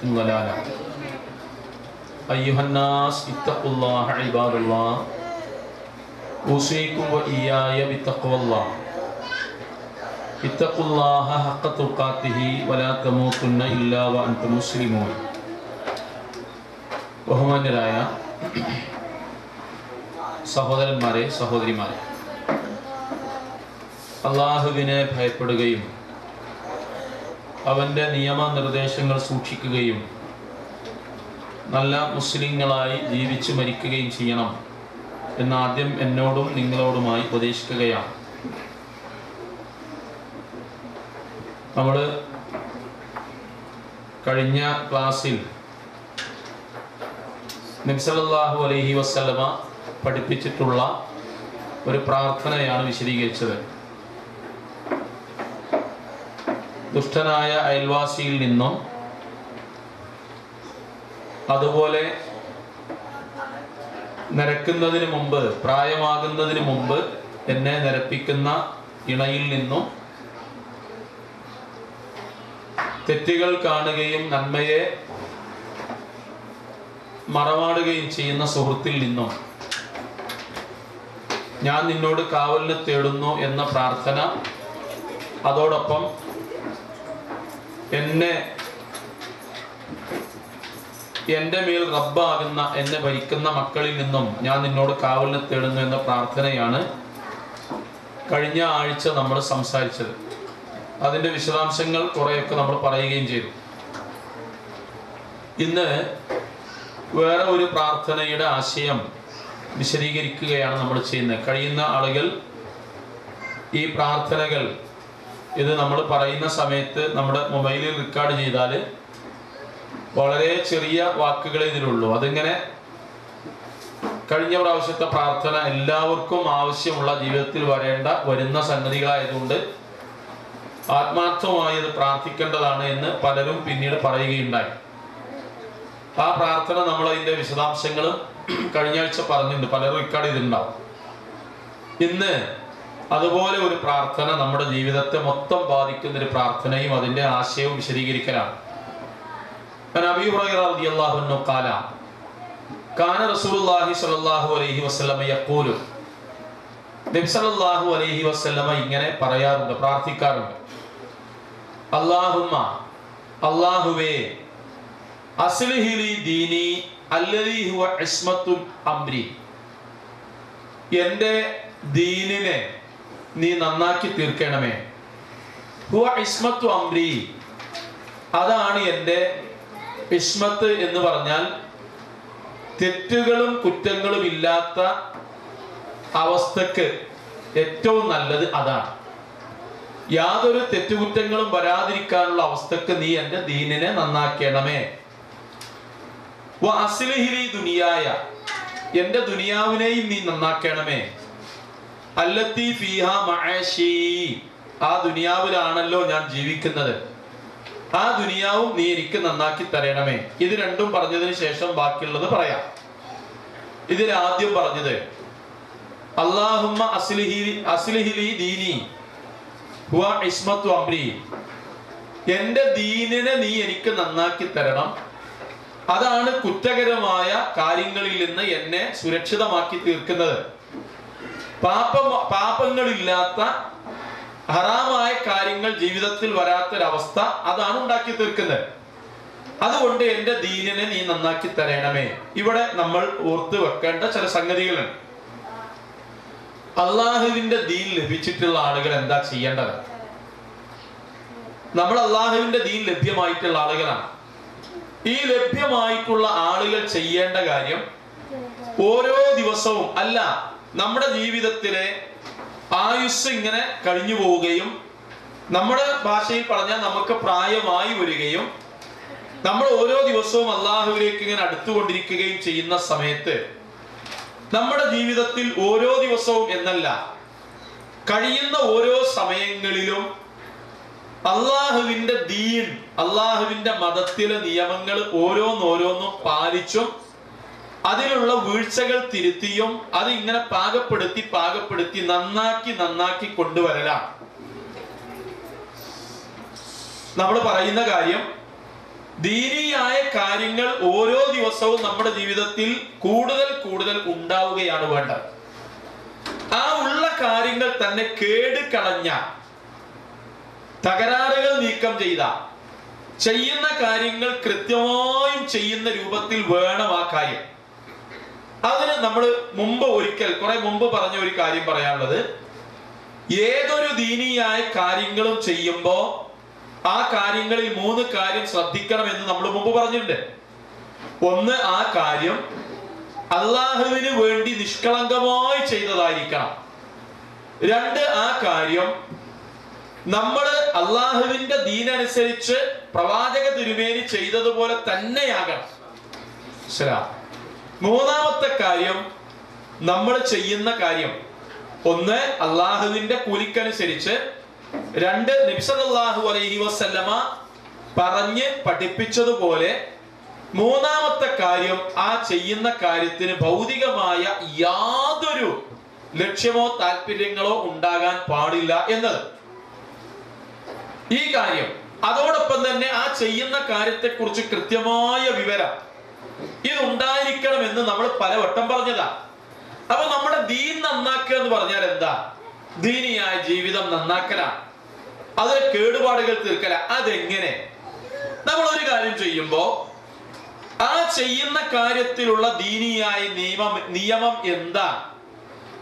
ضلالة أيها الناس اتقوا الله عباد الله أوصيكم وإياي بتقوى الله اتقوا الله حق تقاته ولا تموتن إلا وأنتم مسلمون ബഹുമാന്യരായ സഹോദരന്മാരെ സഹോദരിമാരെ, അള്ളാഹുവിനെ ഭയപ്പെടുകയും അവൻ്റെ നിയമനിർദ്ദേശങ്ങൾ സൂക്ഷിക്കുകയും നല്ല മുസ്ലിങ്ങളായി ജീവിച്ചു മരിക്കുകയും ചെയ്യണം എന്നാദ്യം എന്നോടും നിങ്ങളോടുമായി ഉപദേശിക്കുകയാണ്. നമ്മൾ കഴിഞ്ഞ ക്ലാസ്സിൽ നബി സല്ലല്ലാഹു അലൈഹി വസല്ലമ പഠിപ്പിച്ചിട്ടുള്ള ഒരു പ്രാർത്ഥനയാണ് വിശദീകരിച്ചത്. ദുഷ്ടനായ അയൽവാസിയിൽ നിന്നും അതുപോലെ നിരക്കുന്നതിന് മുമ്പ്, പ്രായമാകുന്നതിന് മുമ്പ് എന്നെ നിരപ്പിക്കുന്ന ഇണയിൽ നിന്നും, തെറ്റുകൾ കാണുകയും നന്മയെ മറമാടുകയും ചെയ്യുന്ന സുഹൃത്തിൽ നിന്നും ഞാൻ നിന്നോട് കാവലിന് തേടുന്നു എന്ന പ്രാർത്ഥന, അതോടൊപ്പം എൻ്റെ മേൽ റബ്ബാകുന്ന എന്നെ ഭരിക്കുന്ന മക്കളിൽ നിന്നും ഞാൻ നിന്നോട് കാവലിന് തേടുന്നു എന്ന പ്രാർത്ഥനയാണ് കഴിഞ്ഞ ആഴ്ച നമ്മൾ സംസാരിച്ചത്. അതിൻ്റെ വിശദാംശങ്ങൾ കുറേയൊക്കെ നമ്മൾ പറയുകയും ചെയ്തു. ഇന്ന് വേറെ ഒരു പ്രാർത്ഥനയുടെ ആശയം വിശദീകരിക്കുകയാണ് നമ്മൾ ചെയ്യുന്നത്. കഴിയുന്ന ആളുകൾ ഈ പ്രാർത്ഥനകൾ ഇത് നമ്മൾ പറയുന്ന സമയത്ത് നമ്മുടെ മൊബൈലിൽ റെക്കോർഡ് ചെയ്താൽ വളരെ ചെറിയ വാക്കുകളെ ഇതിലുള്ളൂ. അതിങ്ങനെ കഴിഞ്ഞ പ്രാവശ്യത്തെ പ്രാർത്ഥന എല്ലാവർക്കും ആവശ്യമുള്ള, ജീവിതത്തിൽ വരുന്ന സംഗതികളായതുകൊണ്ട് ആത്മാർത്ഥമായി അത് പ്രാർത്ഥിക്കേണ്ടതാണ് എന്ന് പലരും പിന്നീട് പറയുകയുണ്ടായി. ആ പ്രാർത്ഥന നമ്മൾ അതിൻ്റെ വിശദാംശങ്ങളും കഴിഞ്ഞ ആഴ്ച പറഞ്ഞിട്ടുണ്ട്, പലരും റെക്കോർഡ് ചെയ്തിട്ടുണ്ടാവും. ഇന്ന് അതുപോലെ ഒരു പ്രാർത്ഥന നമ്മുടെ ജീവിതത്തെ മൊത്തം ബാധിക്കുന്ന ഒരു പ്രാർത്ഥനയും അതിൻ്റെ ആശയവും വിശദീകരിക്കലാണ്. അബീ ഹുറൈറ റളിയല്ലാഹു അൻഹു ഖാല കാന റസൂലുള്ളാഹി സ്വല്ലല്ലാഹു അലൈഹി വസല്ലമ യഖൂലു, നബി സല്ലല്ലാഹു അലൈഹി വസല്ലമ ഇങ്ങനെ പറയാറുണ്ട്, പ്രാർത്ഥിക്കാറുണ്ട്. അല്ലാഹുമ്മ, അല്ലാഹുവേ, അസ്ലിഹി ലി ദീനി അല്ലദീ ഹുവ ഇസ്മത്തു അംരി, എൻ്റെ ദീനിനെ നീ നന്നാക്കി തീർക്കണമേ. ഹുവ ഇസ്മത്തു അംരി, അതാണ് എൻ്റെ ഇസ്മത്ത് എന്ന് പറഞ്ഞാൽ തെറ്റുകളും കുറ്റങ്ങളും ഇല്ലാത്ത അവസ്ഥക്ക് ഏറ്റവും നല്ലത് അതാണ്. യാതൊരു തെറ്റുകുറ്റങ്ങളും വരാതിരിക്കാനുള്ള അവസ്ഥക്ക് നീ എൻ്റെ ദീനിനെ നന്നാക്കണമേ. വ അസ്ലിഹി ലി ദുനിയായ, എൻ്റെ ദുനിയാവിനെയും നീ നന്നാക്കണമേ. അല്ലത്തി ഫീഹാ മഅശി, ആ ദുനിയാവിലാണല്ലോ ഞാൻ ജീവിക്കുന്നത്, ആ ദുനിയാവും നീ എനിക്ക് നന്നാക്കി തരണമേ. ഇത് രണ്ടും പറഞ്ഞതിന് ശേഷം ബാക്കിയുള്ളത് പറയാം. ഇതിൽ ആദ്യം പറഞ്ഞത് അല്ലാഹുമ്മ അസ്ലിഹി ലി ദീനി ഹുവ ഇസ്മത്തു അംരി, എൻ്റെ ദീനിനെ നീ എനിക്ക് നന്നാക്കി തരണം, അതാണ് കുറ്റകരമായ കാര്യങ്ങളിൽ നിന്ന് എന്നെ സുരക്ഷിതമാക്കി തീർക്കുന്നത്. പാപങ്ങളില്ലാത്ത, ഹറാമായ കാര്യങ്ങൾ ജീവിതത്തിൽ വരാത്തൊരവസ്ഥ അതാണ് ഉണ്ടാക്കി തീർക്കുന്നത്. അതുകൊണ്ട് എൻ്റെ ദീനിനെ നീ നന്നാക്കി തരണമേ. ഇവിടെ നമ്മൾ ഓർത്ത് വെക്കേണ്ട ചില സംഗതികളുണ്ട്. അള്ളാഹുവിന്റെ ദീൻ ലഭിച്ചിട്ടുള്ള ആളുകൾ എന്താ ചെയ്യേണ്ടത്? നമ്മൾ അള്ളാഹുവിന്റെ ദീൻ ലഭ്യമായിട്ടുള്ള ആളുകളാണ്. ഈ ലഭ്യമായിട്ടുള്ള ആളുകൾ ചെയ്യേണ്ട കാര്യം, ഓരോ ദിവസവും അല്ല, നമ്മുടെ ജീവിതത്തിലെ ആയുസ് ഇങ്ങനെ കഴിഞ്ഞു പോവുകയും, നമ്മുടെ ഭാഷയിൽ പറഞ്ഞാൽ നമുക്ക് പ്രായമായി വരികയും, നമ്മൾ ഓരോ ദിവസവും അള്ളാഹുവിലേക്ക് ഇങ്ങനെ അടുത്തുകൊണ്ടിരിക്കുകയും ചെയ്യുന്ന സമയത്ത് നമ്മുടെ ജീവിതത്തിൽ ഓരോ ദിവസവും എന്നല്ല, കഴിയുന്ന ഓരോ സമയങ്ങളിലും അള്ളാഹുവിന്റെ ദീൻ, അള്ളാഹുവിന്റെ മതത്തിലെ നിയമങ്ങൾ ഓരോന്നോരോന്നും പാലിച്ചും അതിലുള്ള വീഴ്ചകൾ തിരുത്തിയും അതിങ്ങനെ പാകപ്പെടുത്തി നന്നാക്കി കൊണ്ടുവരലാണ്. നമ്മൾ പറയുന്ന കാര്യം ദീനിയായ കാര്യങ്ങൾ ഓരോ ദിവസവും നമ്മുടെ ജീവിതത്തിൽ കൂടുതൽ കൂടുതൽ ഉണ്ടാവുകയാണ് വേണ്ടത്. ആ ഉള്ള കാര്യങ്ങൾ തന്നെ കേടുകളഞ്ഞ, തകരാറുകൾ നീക്കം ചെയ്ത, ചെയ്യുന്ന കാര്യങ്ങൾ കൃത്യമായും ചെയ്യുന്ന രൂപത്തിൽ വേണം ആ കാര്യം. അതിന് നമ്മൾ കുറെ മുമ്പ് പറഞ്ഞ ഒരു കാര്യം പറയാനുള്ളത്, ഏതൊരു ദീനിയായ കാര്യങ്ങളും ചെയ്യുമ്പോ ആ കാര്യങ്ങളിൽ 3 കാര്യം ശ്രദ്ധിക്കണമെന്ന് നമ്മൾ മുമ്പ് പറഞ്ഞിട്ടുണ്ട്. ഒന്ന്, ആ കാര്യം അള്ളാഹുവിന് വേണ്ടി നിഷ്കളങ്കമായി ചെയ്തതായിരിക്കണം. 2, ആ കാര്യം നമ്മൾ അള്ളാഹുവിന്റെ ദീനനുസരിച്ച് പ്രവാചക തിരുമേനി ചെയ്തതുപോലെ തന്നെയാകണം. മൂന്നാമത്തെ കാര്യം, നമ്മൾ ചെയ്യുന്ന കാര്യം ഒന്ന് അള്ളാഹുവിന്റെ കൂലിക്കനുസരിച്ച്, 2 നബി സല്ലല്ലാഹു അലൈഹി വസല്ലമ പറഞ്ഞ് പഠിപ്പിച്ചതുപോലെ, മൂന്നാമത്തെ കാര്യം ആ ചെയ്യുന്ന കാര്യത്തിന് ഭൗതികമായ യാതൊരു ലക്ഷ്യമോ താല്പര്യങ്ങളോ ഉണ്ടാകാൻ പാടില്ല എന്നത്. ഈ കാര്യം അതോടൊപ്പം തന്നെ ആ ചെയ്യുന്ന കാര്യത്തെക്കുറിച്ച് കൃത്യമായ വിവരം ഇതുണ്ടായിരിക്കണമെന്ന് നമ്മൾ പലവട്ടം പറഞ്ഞതാ. അപ്പൊ നമ്മുടെ ദീൻ നന്നാക്കുക എന്ന് പറഞ്ഞാൽ എന്താ? ദീനിയായ ജീവിതം നന്നാക്കലാണ്, അതിലെ കേടുപാടുകൾ തീർക്കല. അതെങ്ങനെ? നമ്മൾ ഒരു കാര്യം ചെയ്യുമ്പോ ആ ചെയ്യുന്ന കാര്യത്തിലുള്ള ദീനിയായ നിയമം എന്താ?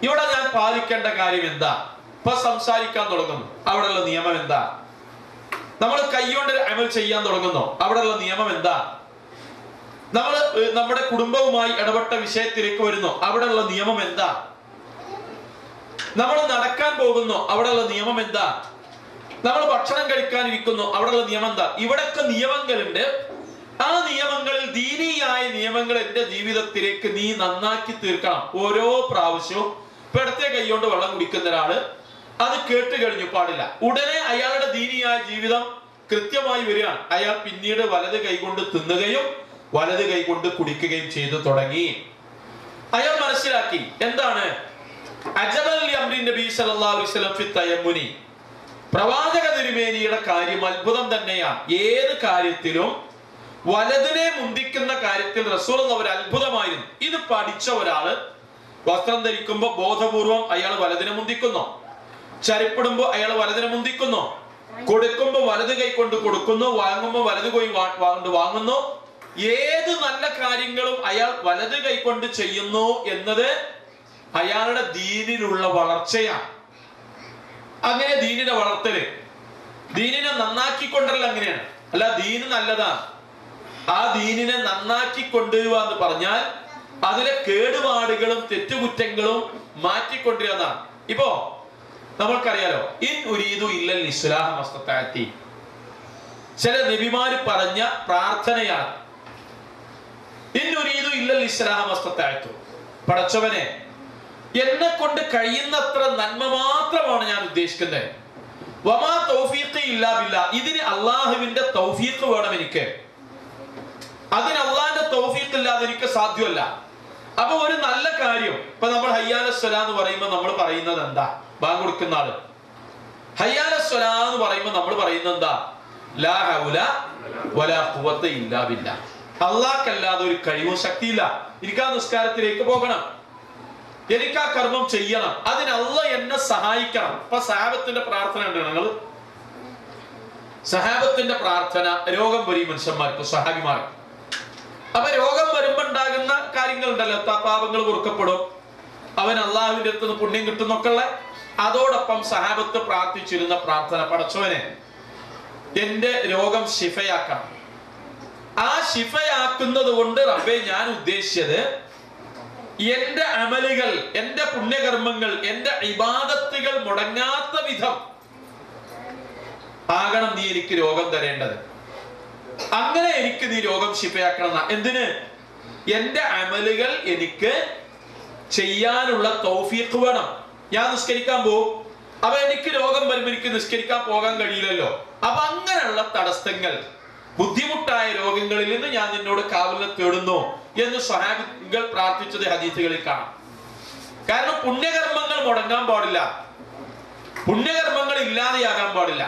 ഇവിടെ ഞാൻ പാലിക്കേണ്ട കാര്യം എന്താ? ഇപ്പൊ സംസാരിക്കാൻ തുടങ്ങുന്നു, അവിടെയുള്ള നിയമം എന്താ? നമ്മൾ കൈകൊണ്ട് അമൽ ചെയ്യാൻ തുടങ്ങുന്നു, അവിടെയുള്ള നിയമം എന്താ? നമ്മൾ നമ്മുടെ കുടുംബവുമായി ഇടപെട്ട വിഷയത്തിലേക്ക് വരുന്നു, അവിടെയുള്ള നിയമം എന്താ? നമ്മൾ നടക്കാൻ പോകുന്നു, അവിടെയുള്ള നിയമം എന്താ? നമ്മൾ ഭക്ഷണം കഴിക്കാനിരിക്കുന്നു, അവിടെയുള്ള നിയമം എന്താ? ഇവിടൊക്കെ നിയമങ്ങളുണ്ട്. ആ നിയമങ്ങളിൽ ദീനിയായ നിയമങ്ങൾ എന്റെ ജീവിതത്തിലേക്ക് നീ നന്നാക്കി തീർക്കണം. ഓരോ പ്രാവശ്യവും ഇപ്പൊ ഇടത്തെ കൈകൊണ്ട് വെള്ളം കുടിക്കുന്ന ഒരാള് അത് കേട്ട് കഴിഞ്ഞു പാടില്ല, ഉടനെ അയാളുടെ ദീനിയായ ജീവിതം കൃത്യമായി വരികയാണ്. അയാൾ പിന്നീട് വലത് കൈകൊണ്ട് തിന്നുകയും വലത് കൈകൊണ്ട് കുടിക്കുകയും ചെയ്തു തുടങ്ങി. അയാൾ മനസ്സിലാക്കി എന്താണ്? അജബൽ അംരി നബി സല്ലല്ലാഹു അലൈഹി വസല്ലം ഫി തയമ്മുനി, പ്രവാചക തിരുമേനിയുടെ കാര്യം അത്ഭുതം തന്നെയാണ്. ഏത് കാര്യത്തിലും വലതിനെ മുന്തിക്കുന്ന കാര്യത്തിൽ റസൂലുള്ളാഹി ഒരു അത്ഭുതമായിരുന്നു. ഇത് പഠിച്ച ഒരാള് വസ്ത്രം ധരിക്കുമ്പോ ബോധപൂർവം അയാൾ വലതിനെ മുന്തിക്കുന്നു, ചരിപ്പിടുമ്പോ അയാൾ വലതിനെ മുന്തിക്കുന്നു, കൊടുക്കുമ്പോ വലത് കൈ കൊണ്ട് കൊടുക്കുന്നു, വാങ്ങുമ്പോ വലത് കൈ കൊണ്ട് വാങ്ങുന്നു. ഏത് നല്ല കാര്യങ്ങളും അയാൾ വലത് കൈ കൊണ്ട് ചെയ്യുന്നു എന്നത് അയാളുടെ ദീനിലുള്ള വളർച്ചയാണ്. അങ്ങനെ ദീനിനെ വളർത്തല്, ദീനിനെ നന്നാക്കിക്കൊണ്ടല്ല, അങ്ങനെയാണ്. അല്ല, ദീന് നല്ലതാണ്, ആ ദീനിനെ നന്നാക്കി കൊണ്ടുവരിക എന്ന് പറഞ്ഞാൽ അതിലെ കേടുപാടുകളും തെറ്റുകുറ്റങ്ങളും മാറ്റിക്കൊണ്ടിരുന്നതാണ്. ഇപ്പോ നമ്മൾക്കറിയാലോ, ഇൻ ഉരീദു ഇല്ലൽ ഇസ്ലാഹ മസ്തതഅതി, ചില നബിമാര് പറഞ്ഞ പ്രാർത്ഥനയാണ്. ഇൻ ഉരീദു ഇല്ലൽ ഇസ്ലാഹ മസ്തതഅതു, പടച്ചവനെ എന്നെ കൊണ്ട് കഴിയുന്നത്ര നന്മ മാത്രമാണ് ഞാൻ ഉദ്ദേശിക്കുന്നത്. വമാ തൗഫീഖി ഇല്ലാ ബില്ലാ, ഇതിന് അള്ളാഹുവിന്റെ തൗഫീഖ് വേണം എനിക്ക്, അതിന് അള്ളാഹിന്റെ തൗഫീഖ് ഇല്ലാതെ എനിക്ക് സാധ്യമല്ല. അപ്പൊ ഒരു നല്ല കാര്യം, ഇപ്പൊ നമ്മൾ ഹയ്യാല സ്വലാ എന്ന് പറയുമ്പോൾ നമ്മൾ പറയുന്നത് എന്താ? ബാങ്ക് കൊടുക്കുന്ന ആള് ഹയ്യാല സ്വലാ എന്ന് പറയുമ്പോൾ നമ്മൾ പറയുന്നത് എന്താ? ലാ ഹൗല വലാ ഖുവത ഇല്ലാ ബില്ലാ, അള്ളാഹ്ക്കല്ലാതെ ഒരു കഴിവും ശക്തിയില്ല. എനിക്ക് ആ നിസ്കാരത്തിലേക്ക് പോകണം, എനിക്ക് ആ കർമ്മം ചെയ്യണം, അതിന് അള്ളാഹ് എന്നെ സഹായിക്കണം. ഇപ്പൊ സഹാബത്തിന്റെ പ്രാർത്ഥന ഉണ്ട്, നിങ്ങൾ സഹാബത്തിന്റെ പ്രാർത്ഥന, രോഗം വരും മനുഷ്യന്മാർക്ക്, സഹാബിമാർക്ക്. അപ്പൊ രോഗം വരുമ്പോ ഉണ്ടാകുന്ന കാര്യങ്ങൾ ഉണ്ടല്ലോ, പാപങ്ങൾ പൊറുക്കപ്പെടും, അവൻ അള്ളാഹുവിന്റെ അടുത്ത് നിന്ന് പുണ്യം കിട്ടുന്നൊക്കെ ഉള്ള. അതോടൊപ്പം സഹാബത്ത് പ്രാർത്ഥിച്ചിരുന്ന പ്രാർത്ഥന, പടച്ചവനെ എന്റെ രോഗം ശിഫയാക്കണം. ആ ശിഫയാക്കുന്നത് കൊണ്ട് റബ്ബേ ഞാൻ ഉദ്ദേശിച്ചത് എന്റെ അമലുകൾ, എന്റെ പുണ്യകർമ്മങ്ങൾ, എന്റെ ഇബാദത്തുകൾ മുടങ്ങാത്ത വിധം ആകണം നീ എനിക്ക് രോഗം തരേണ്ടത്. അങ്ങനെ എനിക്ക് നീ രോഗം ശിഫയാക്കണം. എന്തിന്? എന്റെ അമലുകൾ എനിക്ക് ചെയ്യാനുള്ള തൗഫീഖ് വേണം. ഞാൻ നിസ്കരിക്കാൻ പോകും, അപ്പൊ എനിക്ക് രോഗം വരുമ്പോൾ എനിക്ക് നിസ്കരിക്കാൻ പോകാൻ കഴിയില്ലല്ലോ. അപ്പൊ അങ്ങനെയുള്ള തടസ്സങ്ങൾ, ബുദ്ധിമുട്ടായ രോഗങ്ങളിൽ നിന്ന് ഞാൻ നിന്നോട് കാവലിനെ തേടുന്നു എന്ന് സ്വഹാബികൾ പ്രാർത്ഥിച്ചത് ഹദീസുകളിൽ കാണാം. കാരണം പുണ്യകർമ്മങ്ങൾ മുടങ്ങാൻ പാടില്ല, പുണ്യകർമ്മങ്ങൾ ഇല്ലാതെയാകാൻ പാടില്ല.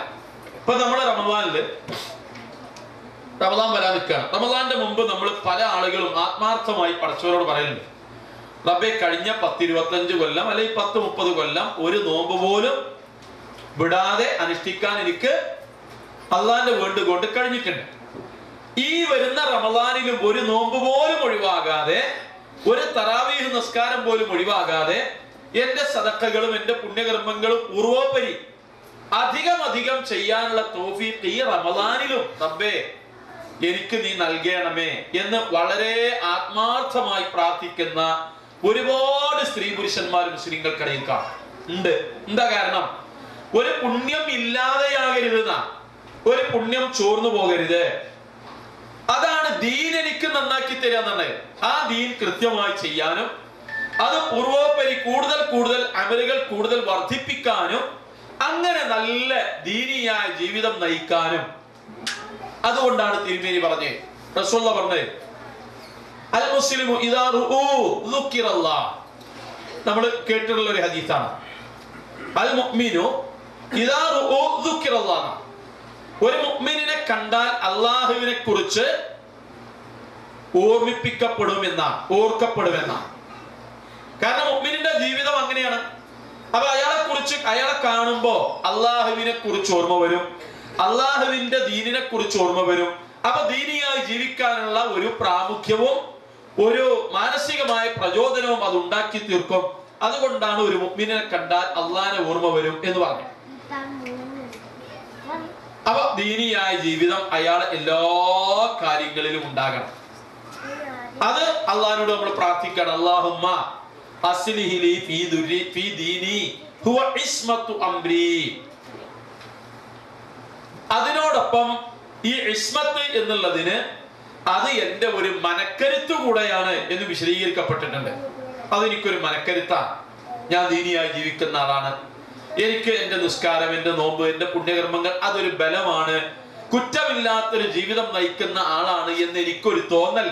ഇപ്പൊ നമ്മുടെ റമദാനില് റമദാൻ വരാൻ നിൽക്കുകയാണ്. റമദാന്റെ മുമ്പ് നമ്മൾ പല ആളുകളും ആത്മാർത്ഥമായി പടച്ചവരോട് പറയുന്നുണ്ട്, റബ്ബേ കഴിഞ്ഞ 10-25 കൊല്ലം അല്ലെങ്കിൽ 10-30 കൊല്ലം ഒരു നോമ്പ് പോലും വിടാതെ അനുഷ്ഠിക്കാൻ എനിക്ക് അള്ളാന്റെ വീണ്ടും കൊണ്ട് കഴിഞ്ഞിട്ടുണ്ട്. ഈ വരുന്ന റമദാനിലും ഒരു നോമ്പ് പോലും ഒഴിവാകാതെ, ഒരു തറാവീഹ് നിസ്കാരം പോലും ഒഴിവാകാതെ എന്റെ സദഖകളും എന്റെ പുണ്യകർമ്മങ്ങളും പൂർവോപരി അധികം ചെയ്യാനുള്ള തൗഫീഖ് ഈ റമദാനിലും റബ്ബേ എനിക്ക് നീ നൽകണമേ എന്ന് വളരെ ആത്മാർത്ഥമായി പ്രാർത്ഥിക്കുന്ന ഒരുപാട് സ്ത്രീ പുരുഷന്മാരും മുസ്ലിങ്ങൾക്കിടയിൽ ഉണ്ട്. എന്താ കാരണം? ഒരു പുണ്യം ഇല്ലാതെയാകരുത്, ഒരു പുണ്യം ചോർന്നു പോകരുത്. അതാണ് ദീൻ എനിക്ക് നന്നാക്കി തരിക എന്നുള്ളത്. ആ ദീൻ കൃത്യമായി ചെയ്യാനും അത് പൂർവോപരി കൂടുതൽ അമലുകൾ കൂടുതൽ വർദ്ധിപ്പിക്കാനും അങ്ങനെ നല്ല ദീനിയായ ജീവിതം നയിക്കാനും. അതുകൊണ്ടാണ് തിരുമേനി പറഞ്ഞത്, റസൂലുള്ളാഹി പറഞ്ഞത്, അൽ മുസ്ലിമു ഇദാ റുഊ ദുക്കിറല്ലാഹ്. നമ്മൾ കേട്ടിട്ടുള്ള ഒരു ഹദീസാണ്. അൽ മുഅ്മിനു ഇദാ റുഊ ദുക്കിറല്ലാഹ്. ഒരു മുഅ്മിനിനെ കണ്ടാൽ അല്ലാഹുവിനെ കുറിച്ച് ഓർക്കപ്പെടുമെന്നാണ്. കാരണം മുഅ്മിനിന്റെ ജീവിതം അങ്ങനെയാണ്. അപ്പൊ അയാളെ കാണുമ്പോ അല്ലാഹുവിനെ കുറിച്ച് ഓർമ്മ വരും, അല്ലാഹുവിന്റെ ദീനിനെ കുറിച്ച് ഓർമ്മ വരും. അപ്പൊ ദീനിയായി ജീവിക്കാനുള്ള ഒരു പ്രാമുഖ്യവും ഒരു മാനസികമായ പ്രചോദനവും അത് ഉണ്ടാക്കി തീർക്കും. അതുകൊണ്ടാണ് ഒരു മുഅ്മിനെ കണ്ടാൽ അള്ളാഹിനെ ഓർമ്മ വരും എന്ന് പറഞ്ഞു. അപ്പൊ ദീനിയായ ജീവിതം അയാൾ എല്ലാ കാര്യങ്ങളിലും ഉണ്ടാകണം. അത് അള്ളാഹിനോട് നമ്മൾ പ്രാർത്ഥിക്കണം. അല്ലാഹുമ്മ അസ്ലിഹി ലി ഫീ ദീനി ഹുവ ഇസ്മത്തു അംരി. അതിനോടൊപ്പം ഈ ഇസ്മത്ത് എന്നുള്ളതിന് അത് എന്റെ ഒരു മനക്കരുത്ത് കൂടെയാണ് എന്ന് വിശദീകരിക്കപ്പെട്ടിട്ടുണ്ട്. അതെനിക്കൊരു മനക്കരുത്താണ്. ഞാൻ ദീനിയായി ജീവിക്കുന്ന ആളാണ്. എനിക്ക് എന്റെ നിസ്കാരം, എന്റെ നോമ്പ്, എന്റെ പുണ്യകർമ്മങ്ങൾ അതൊരു ബലമാണ്. കുറ്റമില്ലാത്തൊരു ജീവിതം നയിക്കുന്ന ആളാണ് എന്ന് എനിക്കൊരു തോന്നൽ,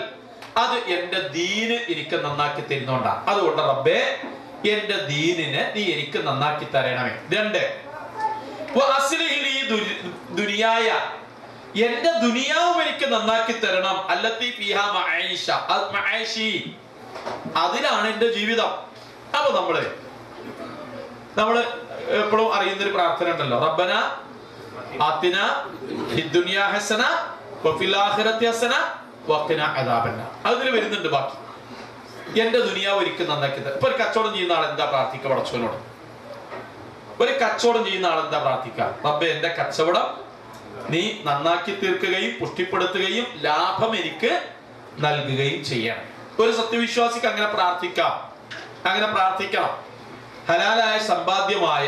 അത് എന്റെ ദീന് എനിക്ക് നന്നാക്കി തരുന്നോണ്ടാണ്. അതുകൊണ്ട് റബ്ബേ എന്റെ ദീനിനെ നീ എനിക്ക് നന്നാക്കി തരണമേ. 2, ദുനിയായ എന്റെ ദുനിയാവും എനിക്ക് നന്നാക്കി തരണം. അല്ലത്തി ഫീഹാ മഈഷ മഈഷി, അതിലാണ് എന്റെ ജീവിതം. അപ്പൊ നമ്മള് എപ്പോഴും അറിയുന്ന ഒരു പ്രാർത്ഥന ഉണ്ടല്ലോ, റബ്ബന ആതിന ഫിദ്ദുനിയാ ഹസന വഫിൽ ആഖിറതി ഹസന വഖിന അദാബന്നാർ. അതിൽ വരുന്നുണ്ട് ബാക്കി. എന്റെ ദുനിയാവ് ഒരിക്കൽ നന്നാക്കി തരാം. ഇപ്പൊ ഒരു കച്ചവടം ചെയ്യുന്ന ആൾ എന്താ പ്രാർത്ഥിക്കുക പടച്ചവനോട്? ഒരു കച്ചവടം ചെയ്യുന്ന ആൾ എന്താ പ്രാർത്ഥിക്കുക? റബ്ബേ എന്റെ കച്ചവടം നീ നന്നാക്കി തീർക്കുകയും പുഷ്ടിപ്പെടുത്തുകയും ലാഭം എനിക്ക് നൽകുകയും ചെയ്യണം. ഒരു സത്യവിശ്വാസിക്ക് അങ്ങനെ പ്രാർത്ഥിക്കാം, അങ്ങനെ പ്രാർത്ഥിക്കണം. ഹലാലായ സമ്പാദ്യമായ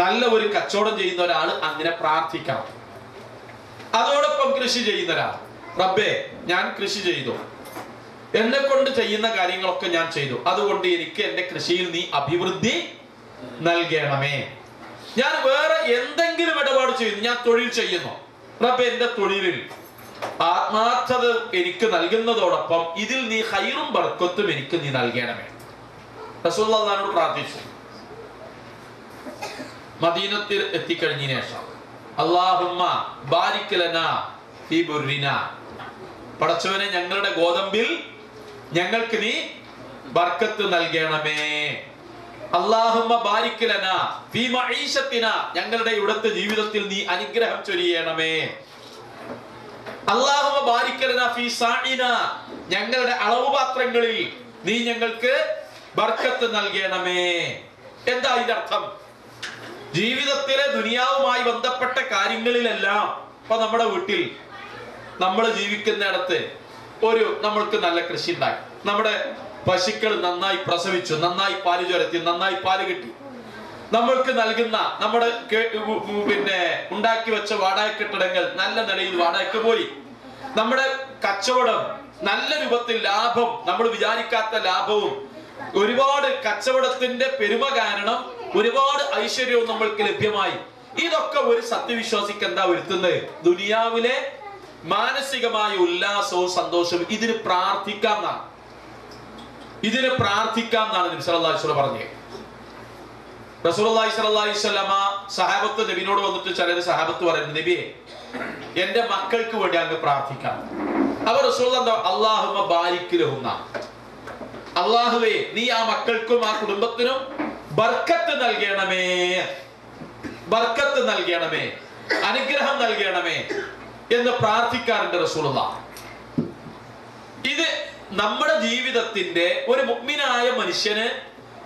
നല്ല ഒരു കച്ചവടം ചെയ്യുന്ന ഒരാൾ അങ്ങനെ പ്രാർത്ഥിക്കണം. അതോടൊപ്പം കൃഷി ചെയ്യുന്ന ഒരാൾ, റബ്ബേ ഞാൻ കൃഷി ചെയ്തു, എന്നെ കൊണ്ട് ചെയ്യുന്ന കാര്യങ്ങളൊക്കെ ഞാൻ ചെയ്തു, അതുകൊണ്ട് എനിക്ക് എന്റെ കൃഷിയിൽ നീ അഭിവൃദ്ധി നൽകണമേ. ഞാൻ വേറെ എന്തെങ്കിലും ഇടപാട് ചെയ്യുന്നു, ഞാൻ തൊഴിൽ ചെയ്യുന്നു, റബ്ബേ എന്റെ തൊഴിലിൽ ആത്മാർത്ഥത എനിക്ക് നൽകുന്നതോടൊപ്പം ഇതിൽ നീ ഖൈറും ബർക്കത്തും എനിക്ക് നീ നൽകണമേ. റസൂലുള്ളാഹിനോട് പ്രാർത്ഥിച്ചു. മദീനത്തിൽ എത്തിക്കഴിഞ്ഞതിന് ശേഷം അല്ലാഹുമ്മ ബാരിക് ലനാ ഫീ ബുർരിനാ, പടച്ചവനെ ഞങ്ങളുടെ ഗോതമ്പിൽ ഞങ്ങൾക്ക് നീ ബർക്കത്ത് നൽകണമേ. അല്ലാഹുമ്മ ബാരിക് ലനാ ഫീ മഈശത്തിനാ, ഞങ്ങളുടെ ഇവിടുത്തെ ജീവിതത്തിൽ നീ അനുഗ്രഹം ചൊരിയണമേ. അല്ലാഹുമ്മ ബാരിക് ലനാ ഫീ സാഇനാ, ഞങ്ങളുടെ അളവ് പാത്രങ്ങളിൽ നീ ഞങ്ങൾക്ക് ബർക്കത്ത് നൽകണമേ. എന്താ ഇതിന്റെ അർത്ഥം? ജീവിതത്തിലെ ദുനിയാവുമായി ബന്ധപ്പെട്ട കാര്യങ്ങളിലെല്ലാം, ഇപ്പൊ നമ്മുടെ വീട്ടിൽ നമ്മൾ ജീവിക്കുന്നിടത്ത് നമ്മൾക്ക് നല്ല കൃഷി ഉണ്ടായി, നമ്മുടെ പശുക്കൾ നന്നായി പ്രസവിച്ചു, നന്നായി പാല് ചുരത്തി, നന്നായി പാല് കിട്ടി, നമ്മൾക്ക് നൽകുന്ന നമ്മുടെ ഉണ്ടാക്കി വെച്ച വാടക കെട്ടിടങ്ങൾ നല്ല നിലയിൽ വാടകയ്ക്ക് പോയി, നമ്മുടെ കച്ചവടം നല്ല രൂപത്തിൽ ലാഭം, നമ്മൾ വിചാരിക്കാത്ത ലാഭവും, ഒരുപാട് കച്ചവടത്തിന്റെ പെരുമ കാരണം ഒരുപാട് ഐശ്വര്യവും നമ്മൾക്ക് ലഭ്യമായി. ഇതൊക്കെ ഒരു സത്യവിശ്വാസിക്ക് എന്താ വരുത്തുന്നത്? ദുനിയാവിലെ മാനസികമായ ഉല്ലാസവും സന്തോഷവും. ഇതിന് പ്രാർത്ഥിക്കാം എന്നാണ് നബി സല്ലല്ലാഹു അലൈഹി വസല്ലം പറഞ്ഞത്. റസൂലുള്ളാഹി സ്വല്ലല്ലാഹി അലൈഹി വസല്ലമ സഹാബത്ത് നബിയോട് വന്നിട്ട് ചിലർ സഹാബത്ത് പറയുന്നു, നബിയെ എന്റെ മക്കൾക്ക് വേണ്ടി അങ്ങ് പ്രാർത്ഥിക്കാം. അവർ റസൂലുള്ളാഹി അല്ലാഹുമ്മ ബാരിക് ലഹുന്ന, അല്ലാഹുവേ നീ ആ മക്കൾക്കും ആ കുടുംബത്തിനും ബർക്കത്ത് നൽകണമേ, ബർക്കത്ത് നൽകണമേ, അനുഗ്രഹം നൽകണമേ എന്ന് പ്രാർത്ഥിക്കാറുണ്ട് റസൂലുള്ളാഹി. ഇത് നമ്മുടെ ജീവിതത്തിന്റെ ഒരു മുഅ്മിനായ മനുഷ്യന്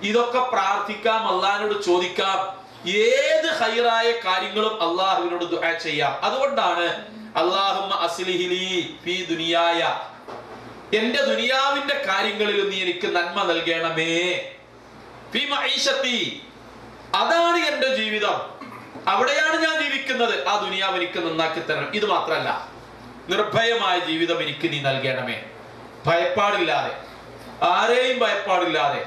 ഇതൊക്കെ പ്രാർത്ഥിക്കാം, അള്ളാഹിനോട് ചോദിക്കാം, ഏത് ഹൈറായ കാര്യങ്ങളും അള്ളാഹുവിനോട് ദുആ ചെയ്യാം. അതുകൊണ്ടാണ് അല്ലാഹുമ്മ അസ്ലിഹി ലീ ഫീ ദുനിയായ, എന്റെ ദുനിയാവിന്റെ കാര്യങ്ങളിൽ നീ എനിക്ക് നന്മ നൽകണമേ, ഫീ മഈശത്തി, അതാണ് എന്റെ ജീവിതം, അവിടെയാണ് ഞാൻ ജീവിക്കുന്നത്, ആ ദുനിയാവ് എനിക്ക് നന്നാക്കി തരണം. ഇത് മാത്രമല്ല, നിർഭയമായ ജീവിതം എനിക്ക് നീ നൽകണമേ, ഭയപ്പാടില്ലാതെ, ആരെയും ഭയപ്പാടില്ലാതെ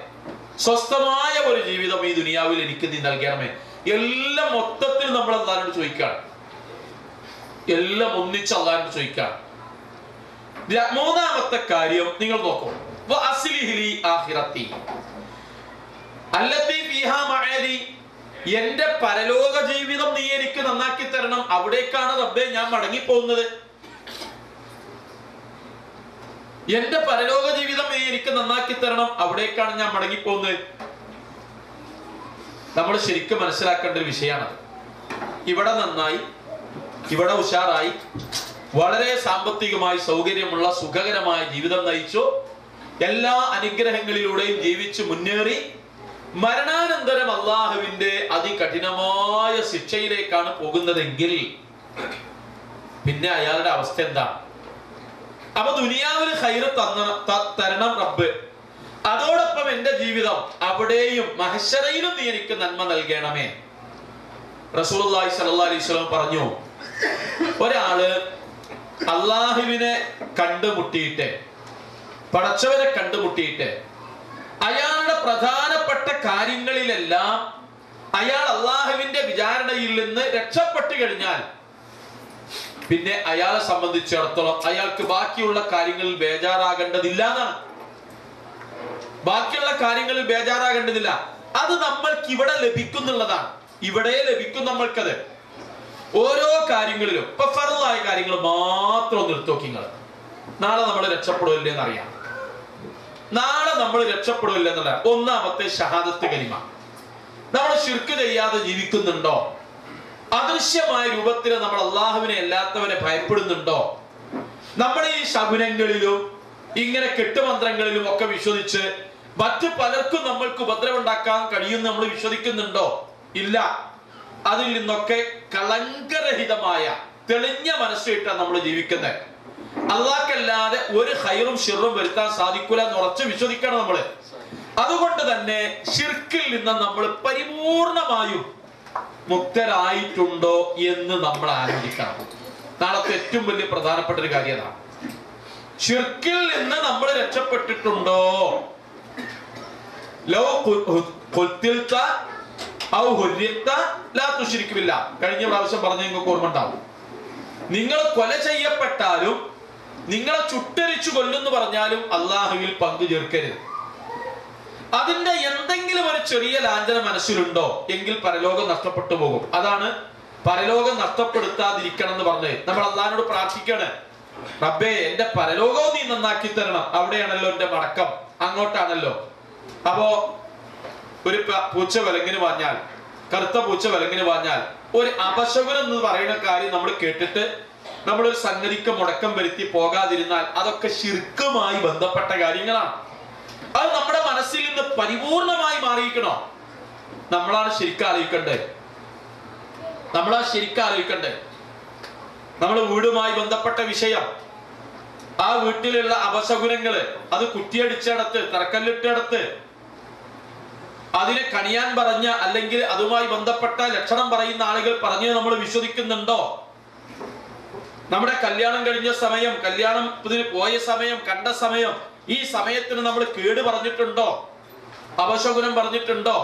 സ്വസ്ഥമായ ഒരു ജീവിതം ഈ ദുനിയാവിൽ എനിക്ക് നീ നൽകണമേ. എല്ലാം മൊത്തത്തിൽ നമ്മൾ അല്ലാഹുവിനോട് ചോദിക്കാണ്, എല്ലാം ഒന്നിച്ച് അല്ലാഹുവിനോട് ചോദിക്കാണ്. മൂന്നാമത്തെ കാര്യം നിങ്ങൾ നോക്കൂ, വഅസ്ലിഹി ലീ ആഖിറതി അല്ലതി ഫീഹാ മഅദി, എന്റെ പരലോക ജീവിതം നീ എനിക്ക് നന്നാക്കി തരണം, അവിടേക്കാണ് റബ്ബേ ഞാൻ മടങ്ങി പോകുന്നത്. എന്റെ പരലോക ജീവിതം നീ എനിക്ക് നന്നാക്കി തരണം, അവിടേക്കാണ് ഞാൻ മടങ്ങി പോകുന്നത്. നമ്മൾ ശരിക്കും മനസ്സിലാക്കേണ്ട ഒരു വിഷയമാണ്. ഇവിടെ നന്നായി, ഇവിടെ ഉഷാറായി, വളരെ സാമ്പത്തികമായി സൗകര്യമുള്ള സുഖകരമായ ജീവിതം നയിച്ചു, എല്ലാ അനുഗ്രഹങ്ങളിലൂടെയും ജീവിച്ചു മുന്നേറി, മരണാനന്തരം അള്ളാഹുവിന്റെ അതികഠിനമായ ശിക്ഷയിലേക്കാണ് പോകുന്നതെങ്കിൽ പിന്നെ അയാളുടെ അവസ്ഥ എന്താണ്? അപ്പൊ ദുനിയാവിൽ ഖൈർ തരണം റബ്ബ്, അതോടൊപ്പം എന്റെ ജീവിതം അവിടെയും മഹ്ശറയിലും നീ എനിക്ക് നന്മ നൽകണമേ. റസൂലുള്ളാഹി സ്വല്ലല്ലാഹി അലൈഹി വസല്ലം പറഞ്ഞു, ഒരാള് അള്ളാഹുവിനെ കണ്ടുമുട്ടിയിട്ട്, പടച്ചവനെ കണ്ടുമുട്ടിയിട്ട്, അയാളുടെ പ്രധാനപ്പെട്ട കാര്യങ്ങളിലെല്ലാം അയാൾ അള്ളാഹുവിന്റെ വിചാരണയിൽ നിന്ന് രക്ഷപ്പെട്ടു കഴിഞ്ഞാൽ പിന്നെ അയാളെ സംബന്ധിച്ചിടത്തോളം അയാൾക്ക് ബാക്കിയുള്ള കാര്യങ്ങളിൽ ബേജാറാകേണ്ടതില്ല എന്നാണ്. ബാക്കിയുള്ള കാര്യങ്ങളിൽ ബേജാറാകേണ്ടതില്ല, അത് നമ്മൾക്ക് ഇവിടെ ലഭിക്കുന്നുള്ളതാണ്, ഇവിടെ ലഭിക്കും നമ്മൾക്കത്. ഓരോ കാര്യങ്ങളിലും ഇപ്പൊ ഫർളായ കാര്യങ്ങൾ മാത്രം നിർത്തോക്കിങ്ങൾ, നാളെ നമ്മൾ രക്ഷപ്പെടുമല്ലേ എന്നറിയാം, നാളെ നമ്മൾ രക്ഷപ്പെടുമല്ലേ എന്നുള്ള ഒന്നാമത്തെ ഷഹാദത്ത് കലിമ. നമ്മൾ ശിർക്ക് ചെയ്യാതെ ജീവിക്കുന്നുണ്ടോ? അദൃശ്യമായ രൂപത്തിൽ നമ്മൾ അള്ളാഹുവിനെ അല്ലാത്തവനെ ഭയപ്പെടുന്നുണ്ടോ? നമ്മൾ ഈ ശകുനങ്ങളിലും ഇങ്ങനെ കെട്ടുമന്ത്രങ്ങളിലും ഒക്കെ വിശ്വസിച്ച് മറ്റു പലർക്കും നമ്മൾക്ക് ഉപദ്രവമുണ്ടാക്കാൻ കഴിയും നമ്മൾ വിശ്വസിക്കുന്നുണ്ടോ? ഇല്ല. അതിൽ നിന്നൊക്കെ കളങ്കരഹിതമായ തെളിഞ്ഞ മനസ്സിട്ടാണ് നമ്മൾ ജീവിക്കുന്നത്. അള്ളാഹ്ക്കല്ലാതെ ഒരു ഖൈറും ശിറും വരുത്താൻ സാധിക്കൂല എന്ന് ഉറച്ചു വിശ്വസിക്കണം നമ്മള്. അതുകൊണ്ട് തന്നെ ശിർക്കിൽ നിന്ന് നമ്മൾ പരിപൂർണമായും മുക്തരായിട്ടുണ്ടോ എന്ന് നമ്മൾ ആലോചിക്കണം. നാളത്തെ ഏറ്റവും വലിയ പ്രധാനപ്പെട്ട ഒരു കാര്യമാണ്, ശിർക്കിൽ നിന്ന് നമ്മൾ രക്ഷപ്പെട്ടിട്ടുണ്ടോ? കഴിഞ്ഞ പ്രാവശ്യം പറഞ്ഞ നിങ്ങൾക്ക് ഓർമ്മ ഉണ്ടാവും. നിങ്ങൾ കൊല ചെയ്യപ്പെട്ടാലും നിങ്ങളെ ചുട്ടരിച്ചു കൊല്ലുന്നു പറഞ്ഞാലും അള്ളാഹുവിൽ പങ്കു ചേർക്കരുത്. അതിന്റെ എന്തെങ്കിലും ഒരു ചെറിയ ലാഞ്ചന മനസ്സിലുണ്ടോ എങ്കിൽ പരലോകം നഷ്ടപ്പെട്ടു പോകും. അതാണ് പരലോകം നഷ്ടപ്പെടുത്താതിരിക്കണം എന്ന് പറഞ്ഞ് നമ്മൾ അള്ളാഹിനോട് പ്രാർത്ഥിക്കാണ്, റബ്ബേ എന്റെ പരലോകവും നീ നന്നാക്കി തരണം, അവിടെയാണല്ലോ എന്റെ മടക്കം, അങ്ങോട്ടാണല്ലോ. അപ്പോ ഒരു പൂച്ച വിലങ്ങിന് പറഞ്ഞാൽ, കറുത്ത പൂച്ച വിലങ്ങിന് പറഞ്ഞാൽ, ഒരു അപശകുനം എന്ന് പറയുന്ന കാര്യം നമ്മൾ കേട്ടിട്ട് നമ്മളൊരു സംഗതിക്ക് മുടക്കം വരുത്തി പോകാതിരുന്നാൽ അതൊക്കെ ശിർക്കുമായി ബന്ധപ്പെട്ട കാര്യങ്ങളാണ്. അത് നമ്മുടെ മനസ്സിൽ നിന്ന് പരിപൂർണമായി മാറിയിരിക്കണോ? നമ്മളാണ് ശരിക്കും ആലോചിക്കേണ്ടത്. നമ്മൾ വീടുമായി ബന്ധപ്പെട്ട വിഷയം, ആ വീട്ടിലുള്ള അപശകുനങ്ങള്, അത് കുറ്റിയടിച്ചിടത്ത്, തറക്കല്ലിട്ടിടത്ത്, അതിനെ കണിയാൻ പറഞ്ഞ അല്ലെങ്കിൽ അതുമായി ബന്ധപ്പെട്ട ലക്ഷണം പറയുന്ന ആളുകൾ പറഞ്ഞ് നമ്മൾ വിശ്വസിക്കുന്നുണ്ടോ? നമ്മുടെ കല്യാണം കഴിഞ്ഞ സമയം, കല്യാണത്തിന് പോയ സമയം, കണ്ട സമയം, ഈ സമയത്തിന് നമ്മൾ കേട് പറഞ്ഞിട്ടുണ്ടോ? അപശകുനം പറഞ്ഞിട്ടുണ്ടോ?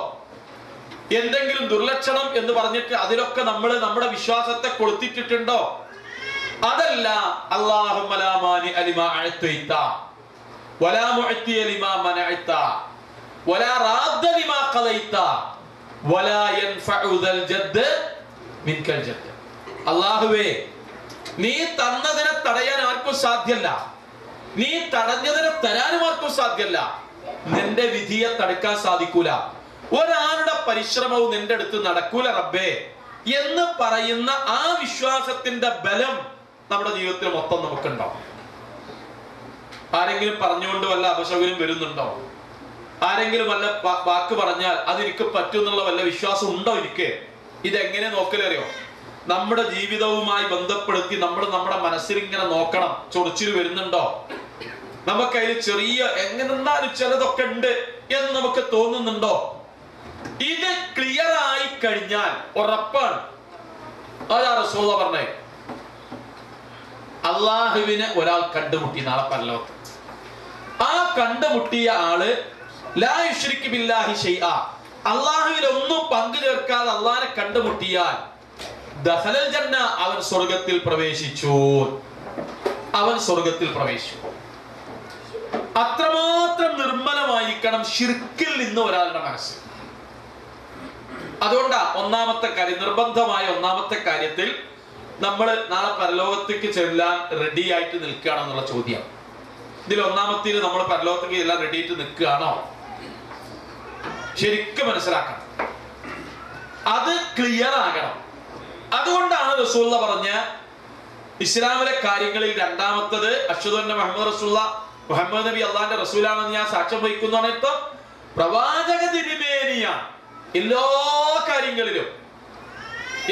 എന്തെങ്കിലും ദുർലക്ഷണം എന്ന് പറഞ്ഞിട്ട് അതിലൊക്കെ നമ്മൾ നമ്മുടെ വിശ്വാസത്തെ കൊളുത്തിട്ടിട്ടുണ്ടോ? അതല്ല, അല്ലാഹുമ്മ ലാ മാനിഅ ലിമാ അഅ്തൈത വലാ മുഅ്തിയ ലിമാ മനഅത വലാ റാദ്ദ ലിമാ ഖളൈത വലാ യൻഫഉ ദൽ ജദ്ദ് മിൻകൽ ജദ്ദ്. അല്ലാഹുവേ, നീ തന്നതിനെ തടയാൻ ആർക്കും സാധ്യമല്ല, നീ തടഞ്ഞതിനെ തരാനും ആർക്കും സാധ്യമല്ല, നിന്റെ വിധിയെ തടുക്കാൻ സാധിക്കൂല, ഒരാളുടെ പരിശ്രമവും നിന്റെ അടുത്ത് നടക്കൂല റബ്ബേ എന്ന് പറയുന്ന ആ വിശ്വാസത്തിന്റെ ബലം നമ്മുടെ ജീവിതത്തിൽ മൊത്തം നമുക്കുണ്ടാവും. ആരെങ്കിലും പറഞ്ഞുകൊണ്ട് വല്ല അപശകുനം വരുന്നുണ്ടോ? ആരെങ്കിലും വല്ല വാക്ക് പറഞ്ഞാൽ അതെനിക്ക് പറ്റും എന്നുള്ള വല്ല വിശ്വാസം ഉണ്ടോ എനിക്ക്? ഇതെങ്ങനെ നോക്കലറിയോ? നമ്മുടെ ജീവിതവുമായി ബന്ധപ്പെടുത്തി നമ്മൾ നമ്മുടെ മനസ്സിൽ ഇങ്ങനെ നോക്കണം. ചൊറിച്ചിൽ വരുന്നുണ്ടോ? നമുക്കതിൽ ചെറിയ എങ്ങനെന്നാലും ചിലതൊക്കെ ഉണ്ട് എന്ന് നമുക്ക് തോന്നുന്നുണ്ടോ? ഇത് ക്ലിയർ ആയി കഴിഞ്ഞാൽ ഉറപ്പാണ്. അതാ റസൂൽ പറഞ്ഞേ, അള്ളാഹുവിനെ ഒരാൾ കണ്ടുമുട്ടി നാളെ പരലോകത്ത്. ആ കണ്ടുമുട്ടിയ ആള് ലാ യുശ്രികു ബില്ലാഹി ശൈഅ, അള്ളാഹുവിൽ ഒന്നും പങ്കു ചേർക്കാതെ അള്ളാഹിനെ കണ്ടുമുട്ടിയാൽ ദഖലൽ ജന്ന, അവൻ സ്വർഗത്തിൽ പ്രവേശിച്ചു. അവൻ സ്വർഗത്തിൽ പ്രവേശിച്ചു. അത്രമാത്രം നിർമ്മലമായിരിക്കണം ശിർക്കിൽ നിന്ന് ഒരാളുടെ മനസ്സ്. അതുകൊണ്ടാ ഒന്നാമത്തെ കാര്യം, നിർബന്ധമായ ഒന്നാമത്തെ കാര്യത്തിൽ നമ്മൾ നാളെ പരലോകത്തേക്ക് ചെല്ലാൻ റെഡി ആയിട്ട് നിൽക്കുകയാണെന്നുള്ള ചോദ്യം. ഇതിൽ ഒന്നാമത്തേത് നമ്മൾ പരലോകത്തേക്ക് ചെല്ലാൻ റെഡി ആയിട്ട് നിൽക്കുകയാണോ? ശരിക്കും മനസ്സിലാക്കണം, അത് ക്ലിയർ ആകണം. അതുകൊണ്ടാണ് റസൂൽ പറഞ്ഞ ഇസ്ലാമിലെ കാര്യങ്ങളിൽ രണ്ടാമത്തത് അഷ്ഹദു അന്ന മുഹമ്മദ് റസൂലുള്ളാ, മുഹമ്മദ് നബി അള്ളാന്റെ റസൂലാണെന്ന് ഞാൻ സാക്ഷ്യം വഹിക്കുന്നതാണ്. ഇപ്പൊ പ്രവാചക തിരുമേനിയാണ് എല്ലാ കാര്യങ്ങളിലും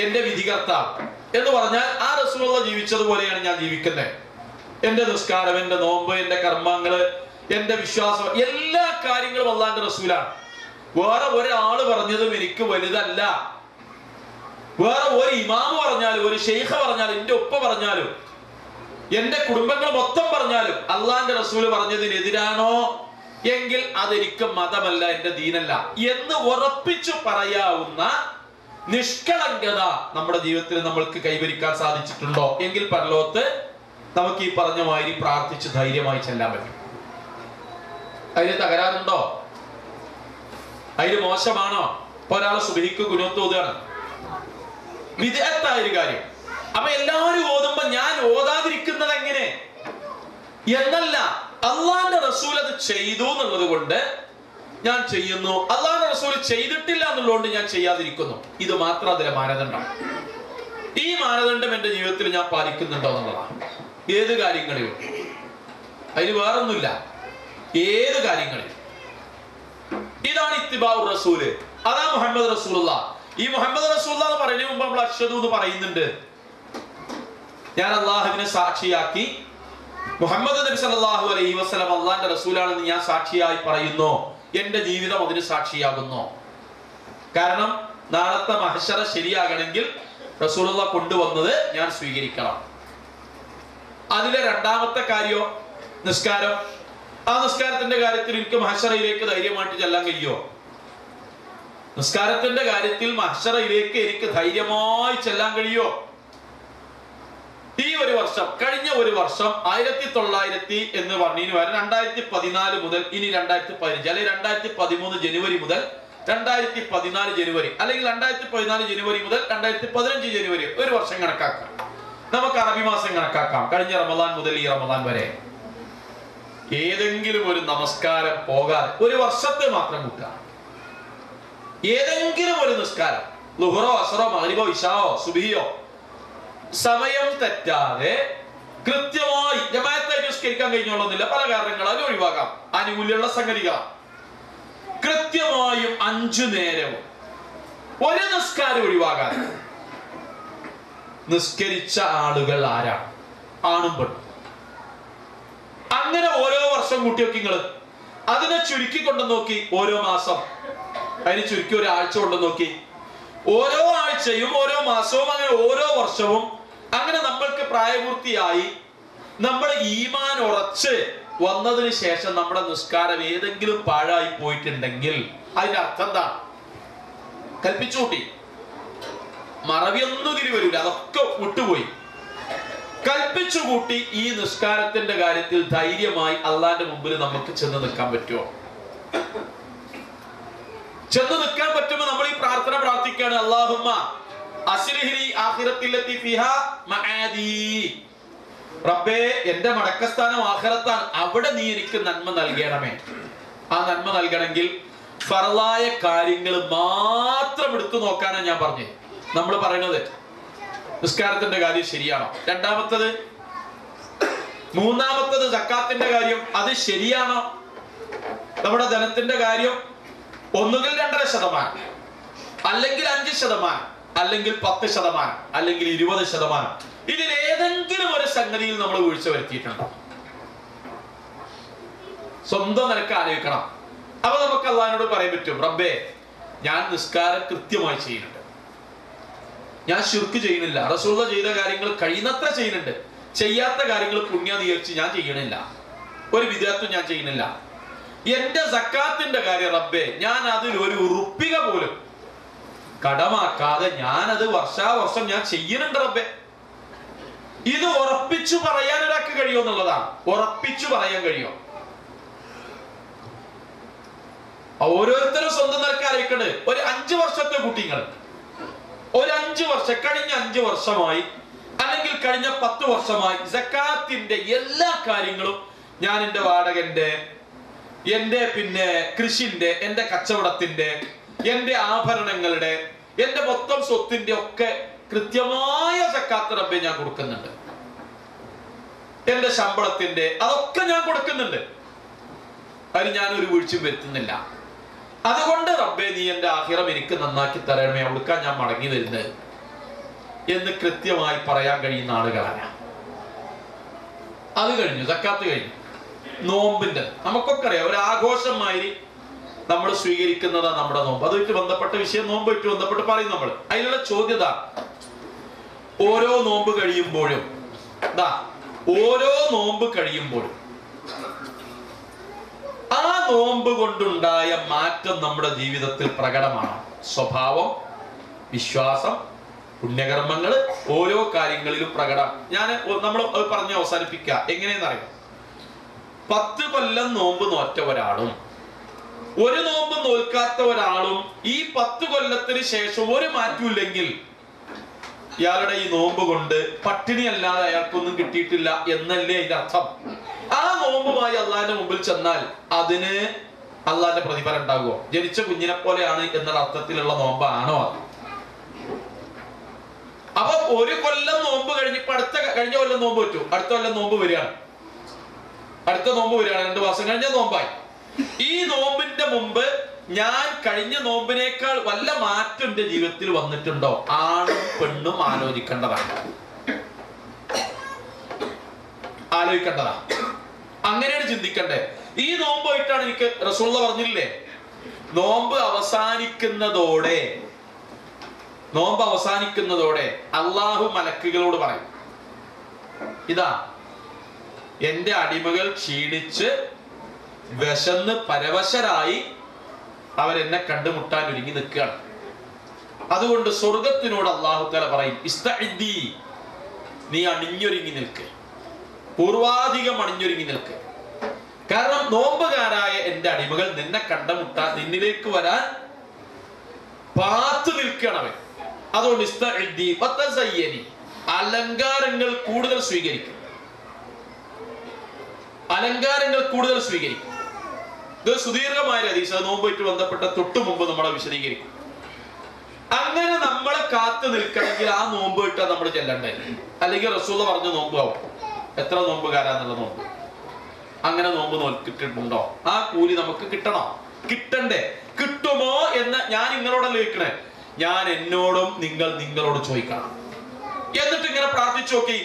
എന്റെ വിധികർത്താവ് എന്ന് പറഞ്ഞാൽ ആ റസൂലുള്ള ജീവിച്ചതുപോലെയാണ് ഞാൻ ജീവിക്കുന്നത്. എന്റെ നിസ്കാരം, എന്റെ നോമ്പ്, എന്റെ കർമ്മങ്ങള്, എന്റെ വിശ്വാസം, എല്ലാ കാര്യങ്ങളും അള്ളാന്റെ റസൂലാണ്. വേറെ ഒരാള് പറഞ്ഞതും എനിക്ക് വലുതല്ല. വേറെ ഒരു ഇമാമ് പറഞ്ഞാലും ഒരു ഷെയ്ഖ് പറഞ്ഞാലും എന്റെ ഉപ്പ പറഞ്ഞാലും എന്റെ കുടുംബങ്ങൾ മൊത്തം പറഞ്ഞാലും അള്ളാന്റെ റസൂല് പറഞ്ഞതിനെതിരാണോ എങ്കിൽ അതെനിക്ക് മതമല്ല, എന്റെ ദീനല്ല എന്ന് ഉറപ്പിച്ചു പറയാവുന്ന നിഷ്കളങ്കത നമ്മുടെ ജീവിതത്തിൽ നമ്മൾക്ക് കൈവരിക്കാൻ സാധിച്ചിട്ടുണ്ടോ എങ്കിൽ പരലോകത്ത് നമുക്ക് ഈ പറഞ്ഞ മാതിരി പ്രാർത്ഥിച്ച് ധൈര്യമായി ചെല്ലാൻ പറ്റും. അതിന് തകരാറുണ്ടോ? അതിന് മോശമാണോ? ഇപ്പൊ ഒരാളെ സുബഹിക്ക് കുനൂത്ത് ഓതുകയാണ്, വിദഅത്തായ ഒരു കാര്യം. അപ്പൊ എല്ലാവരും ഓതുമ്പോ ഞാൻ ഓതാതിരിക്കുന്നത് എങ്ങനെ എന്നല്ല, അള്ളാന്റെ റസൂൽ അത് ചെയ്തു എന്നുള്ളത് കൊണ്ട് ഞാൻ ചെയ്യുന്നു, അള്ളാന്റെ റസൂൽ ചെയ്തിട്ടില്ല എന്നുള്ളതുകൊണ്ട് ഞാൻ ചെയ്യാതിരിക്കുന്നു. ഇത് മാത്രം അതിലെ മാനദണ്ഡം. ഈ മാനദണ്ഡം എന്റെ ജീവിതത്തിൽ ഞാൻ പാലിക്കുന്നുണ്ടോ എന്നുള്ളതാണ്. ഏത് കാര്യങ്ങളിലും, അതിന് വേറൊന്നുമില്ല, ഏത് കാര്യങ്ങളിലും. ഇതാണ് ഇത്തിബാഉർ റസൂല്, അതാ മുഹമ്മദ് റസൂലുള്ളാ. ഈ മുഹമ്മദ് റസൂലുള്ളാ എന്ന് പറയുന്നതിന് മുമ്പ് നമ്മൾ അഷ്ഹദു എന്ന് പറയുന്നുണ്ട്. ഞാൻ അള്ളാഹുവിനെ സാക്ഷിയാക്കി മുഹമ്മദ് നബി സല്ലല്ലാഹു അലൈഹി വസല്ലം അള്ളാന്റെ റസൂലാണെന്ന് ഞാൻ സാക്ഷിയായി പറയുന്നു. എന്റെ ജീവിതം അതിന് സാക്ഷിയാകുന്നു. കാരണം നാളത്തെ മഹ്ശറ ശരിയാകണമെങ്കിൽ റസൂലുള്ളാഹ് കൊണ്ടുവന്നത് ഞാൻ സ്വീകരിക്കണം. അതിലെ രണ്ടാമത്തെ കാര്യോ നിസ്കാരം. ആ നിസ്കാരത്തിന്റെ കാര്യത്തിൽ എനിക്ക് മഹ്ശറയിലേക്ക് ധൈര്യമായിട്ട് ചെല്ലാൻ കഴിയുമോ? നിസ്കാരത്തിന്റെ കാര്യത്തിൽ മഹ്ശറയിലേക്ക് എനിക്ക് ധൈര്യമായി ചെല്ലാൻ കഴിയുമോ? ഈ ഒരു വർഷം, കഴിഞ്ഞ ഒരു വർഷം 1900 എന്ന് പറഞ്ഞതിന് വരെ 2014 മുതൽ ഇനി 2015 അല്ലെങ്കിൽ 2013 ജനുവരി മുതൽ 2014 ജനുവരി അല്ലെങ്കിൽ 2014 ജനുവരി മുതൽ 2015 ജനുവരി ഒരു വർഷം കണക്കാക്കാം. നമുക്ക് അറബി മാസം കണക്കാക്കാം. കഴിഞ്ഞ റമദാൻ മുതൽ ഈ റമദാൻ വരെ ഏതെങ്കിലും ഒരു നമസ്കാരം പോകാതെ ഒരു വർഷത്തെ മാത്രം കൂട്ടുക. ഏതെങ്കിലും ഒരു നിസ്കാരം, ളുഹറോ അസ്റോ മഗ്രിബോ ഇശായോ സുബ്ഹിയോ, സമയം തെറ്റാതെ കൃത്യമായി ജമാഅത്തായിട്ട് നിസ്കരിക്കാൻ കഴിഞ്ഞോളന്നില്ല, പല കാരണങ്ങളാൽ ഒഴിവാക്കാം, ആനുകൂല്യമുള്ള സംഗതികളാണ്. കൃത്യമായും 5 നേരവും ഒരു നിസ്കാരം ഒഴിവാകാതെ നിസ്കരിച്ച ആളുകൾ ആരാണ്? ആണും പെണ്ണും. അങ്ങനെ ഓരോ വർഷം കൂട്ടി നോക്കി നിങ്ങള്. അതിനെ ചുരുക്കി കൊണ്ടു നോക്കി ഓരോ മാസം, അതിന് ചുരുക്കി ഒരാഴ്ച കൊണ്ടു നോക്കി. ഓരോ ആഴ്ചയും ഓരോ മാസവും അങ്ങനെ ഓരോ വർഷവും അങ്ങനെ നമ്മൾക്ക് പ്രായപൂർത്തിയായി നമ്മൾ ഈമാൻ ഉറച്ച് വന്നതിന് ശേഷം നമ്മുടെ നിസ്കാരം ഏതെങ്കിലും പാഴായി പോയിട്ടുണ്ടെങ്കിൽ അതിന്റെ അർത്ഥം എന്താണ്? കൽപ്പിച്ചു കൂട്ടി. മറവിയൊന്നും ഇതിൽ വരില്ല, അതൊക്കെ വിട്ടുപോയി. കൽപ്പിച്ചു കൂട്ടി ഈ നിസ്കാരത്തിന്റെ കാര്യത്തിൽ ധൈര്യമായി അള്ളാന്റെ മുമ്പിൽ നമുക്ക് ചെന്ന് നിൽക്കാൻ പറ്റുമോ? ചെന്ന് നിൽക്കാൻ പറ്റുമ്പോൾ നമ്മൾ ഈ പ്രാർത്ഥന പ്രാർത്ഥിക്കുകയാണ്. അല്ലാഹുമ്മ അസ്ലിഹ്ലി ആഖിറത്തില്ലത്തി ഫിഹാ മആദി. റബ്ബേ, എന്റെ മടക്കസ്ഥാനം ആഖിറത്താണ്, അവിടെ നീ എനിക്ക് നന്മ നൽകണമേ. ആ നന്മ നൽകണമെങ്കിൽ ഫർളായ കാര്യങ്ങൾ മാത്രം എടുത്തു നോക്കാനാണ് ഞാൻ പറഞ്ഞത്. നമ്മൾ പറയുന്നത് നിസ്കാരത്തിന്റെ കാര്യം ശരിയാണോ, രണ്ടാമത്തത്, മൂന്നാമത്തത് സക്കാത്തിന്റെ കാര്യം അത് ശരിയാണോ, നമ്മുടെ ധനത്തിന്റെ കാര്യം ഒന്നുകിൽ 2.5%, അല്ലെങ്കിൽ 5%, അല്ലെങ്കിൽ 10%, അല്ലെങ്കിൽ 20%. ഇതിൽ ഏതെങ്കിലും ഒരു സംഗതിയിൽ നമ്മൾ വീഴ്ച വരുത്തിയിട്ടുണ്ടോ? സ്വന്തം നിലക്ക് ആലോചിക്കണം. അപ്പൊ നമുക്ക് അള്ളാഹിനോട് പറയാൻ പറ്റും, റബ്ബേ, ഞാൻ നിസ്കാരം കൃത്യമായി ചെയ്യുന്നുണ്ട്, ഞാൻ ശിർക്ക് ചെയ്യുന്നില്ല, റസൂലുള്ളാഹി ചെയ്ത കാര്യങ്ങൾ കഴിയുന്നത്ര ചെയ്യുന്നുണ്ട്, ചെയ്യാത്ത കാര്യങ്ങൾ പുണ്യം വിചാരിച്ച് ഞാൻ ചെയ്യണില്ല, ഒരു വിദ്യാർത്ഥി ഞാൻ ചെയ്യുന്നില്ല. എന്റെ സക്കാത്തിന്റെ കാര്യം റബ്ബേ, ഞാൻ അതിൽ ഒരു ഉറുപ്പിക പോലും കടമാക്കാതെ ഞാനത് വർഷാവർഷം ഞാൻ ചെയ്യുന്നുണ്ട് റബ്ബേ. ഇത് ഉറപ്പിച്ചു പറയാൻ ഒരാൾക്ക് കഴിയുമോ എന്നുള്ളതാണ്. ഉറപ്പിച്ചു പറയാൻ കഴിയുമോ? ഓരോരുത്തരും സ്വന്തം നിലക്കാരിക്കണ്. ഒരു 5 വർഷത്തെ കുട്ടികൾ, ഒരു 5 വർഷം, കഴിഞ്ഞ 5 വർഷമായി അല്ലെങ്കിൽ കഴിഞ്ഞ 10 വർഷമായി സക്കാത്തിന്റെ എല്ലാ കാര്യങ്ങളും ഞാൻ എന്റെ വാടകന്റെ, എന്റെ കൃഷിന്റെ, എന്റെ കച്ചവടത്തിന്റെ, എന്റെ ആഭരണങ്ങളുടെ, എന്റെ മൊത്തം സ്വത്തിന്റെ ഒക്കെ കൃത്യമായ സക്കാത്ത് റബ്ബേ ഞാൻ കൊടുക്കുന്നുണ്ട്. എന്റെ ശമ്പളത്തിന്റെ അതൊക്കെ ഞാൻ കൊടുക്കുന്നുണ്ട്, അതിന് ഞാൻ ഒരു വീഴ്ചയും വരുത്തുന്നില്ല. അതുകൊണ്ട് റബ്ബേ, നീ എന്റെ ആഖിറം എനിക്ക് നന്നാക്കി തരണമേ, അവിടുക്കാൻ ഞാൻ മടങ്ങി വരുന്നത് എന്ന് കൃത്യമായി പറയാൻ കഴിയുന്ന ആളുകളാണ്. അത് കഴിഞ്ഞു, സക്കാത്ത് കഴിഞ്ഞു. നോമ്പിന്റെ നമുക്കൊക്കെ അറിയാം, ഒരു ആഘോഷമായി നമ്മൾ സ്വീകരിക്കുന്നതാണ് നമ്മുടെ നോമ്പ്. അതുമായിട്ട് ബന്ധപ്പെട്ട വിഷയം, നോമ്പുമായിട്ട് ബന്ധപ്പെട്ട് പറയും നമ്മൾ. അതിലുള്ള ചോദ്യത, ഓരോ നോമ്പ് കഴിയുമ്പോഴും ആ നോമ്പ് കൊണ്ടുണ്ടായ മാറ്റം നമ്മുടെ ജീവിതത്തിൽ പ്രകടമാണ്. സ്വഭാവം, വിശ്വാസം, പുണ്യകർമ്മങ്ങൾ, ഓരോ കാര്യങ്ങളിലും പ്രകടം. നമ്മൾ പറഞ്ഞ് അവസാനിപ്പിക്കുക. എങ്ങനെയെന്നറിയാം, 10 കൊല്ലം നോമ്പ് നോറ്റ ഒരാളും ഒരു നോമ്പ് നോൽക്കാത്ത ഒരാളും ഈ 10 കൊല്ലത്തിന് ശേഷം ഒരു മാറ്റമില്ലെങ്കിൽ ഇയാളുടെ ഈ നോമ്പ് കൊണ്ട് പട്ടിണി അല്ലാതെ അയാൾക്കൊന്നും കിട്ടിയിട്ടില്ല എന്നല്ലേ അതിന്റെ അർത്ഥം. ആ നോമ്പുമായി അള്ളാഹിന്റെ മുമ്പിൽ ചെന്നാൽ അതിന് അള്ളാഹിന്റെ പ്രതിഫലം ഉണ്ടാകുമോ? ജനിച്ച കുഞ്ഞിനെ പോലെയാണ് എന്നുള്ള അർത്ഥത്തിലുള്ള നോമ്പാണോ അത്? അപ്പൊ ഒരു കൊല്ലം നോമ്പ് കഴിഞ്ഞിപ്പോ കഴിഞ്ഞ കൊല്ലം നോമ്പ് പറ്റൂ, അടുത്ത കൊല്ലം നോമ്പ് വരികയാണ്, 2 മാസം കഴിഞ്ഞ നോമ്പായി. ഈ നോമ്പിന്റെ മുമ്പ് ഞാൻ കഴിഞ്ഞ നോമ്പിനേക്കാൾ വല്ല മാറ്റം എന്റെ ജീവിതത്തിൽ വന്നിട്ടുണ്ടോ? ആണും പെണ്ണും ആലോചിക്കേണ്ടതാണ്. അങ്ങനെയാണ് ചിന്തിക്കണ്ടേ. ഈ നോമ്പായിട്ടാണ് എനിക്ക് റസൂലുള്ളാഹി പറഞ്ഞില്ലേ, നോമ്പ് അവസാനിക്കുന്നതോടെ അള്ളാഹു മലക്കുകളോട് പറയും, ഇതാ എന്റെ അടിമകൾ ക്ഷീണിച്ച് വിശന്ന് പരവശരായി അവരെന്നെ കണ്ടുമുട്ടാൻ ഒരുങ്ങി നിൽക്കുകയാണ്. അതുകൊണ്ട് സ്വർഗത്തിനോട് അല്ലാഹു തആല പറയും, ഇസ്തഇദ്ദി, നീ അണിഞ്ഞൊരുങ്ങി നിൽക്ക്, പൂർവാധികം അണിഞ്ഞൊരുങ്ങി നിൽക്ക്. കാരണം നോമ്പുകാരായ എന്റെ അടിമകൾ നിന്നെ കണ്ടുമുട്ടാൻ, നിന്നിലേക്ക് വരാൻ പാത്തു നിൽക്കണമേ. അതുകൊണ്ട് ഇസ്തഇദ്ദി വതസയ്യനി, അലങ്കാരങ്ങൾ കൂടുതൽ സ്വീകരിക്കും. ഇത് സുദീർഘമായ ഹദീസ്, നോമ്പുമായിട്ട് ബന്ധപ്പെട്ട തൊട്ടു മുമ്പ് നമ്മളെ വിശദീകരിക്കും. അങ്ങനെ നമ്മളെ കാത്തു നിൽക്കണമെങ്കിൽ ആ നോമ്പ് കിട്ടാൻ നമ്മൾ ചെല്ലണ്ടേ? അല്ലെങ്കിൽ റസൂലുള്ളാഹി പറഞ്ഞ നോമ്പ് ആവും. എത്ര നോമ്പുകാരാന്നുള്ള നോമ്പ്, അങ്ങനെ നോമ്പ് നോക്കിയിട്ടുണ്ടോ? ആ കൂലി നമുക്ക് കിട്ടണ്ടേ? കിട്ടുമോ എന്ന് ഞാൻ നിങ്ങളോടല്ല ചോദിക്കണേ, ഞാൻ എന്നോടും നിങ്ങളോട് ചോദിക്കണം. എന്നിട്ട് ഇങ്ങനെ പ്രാർത്ഥിച്ചു നോക്കി,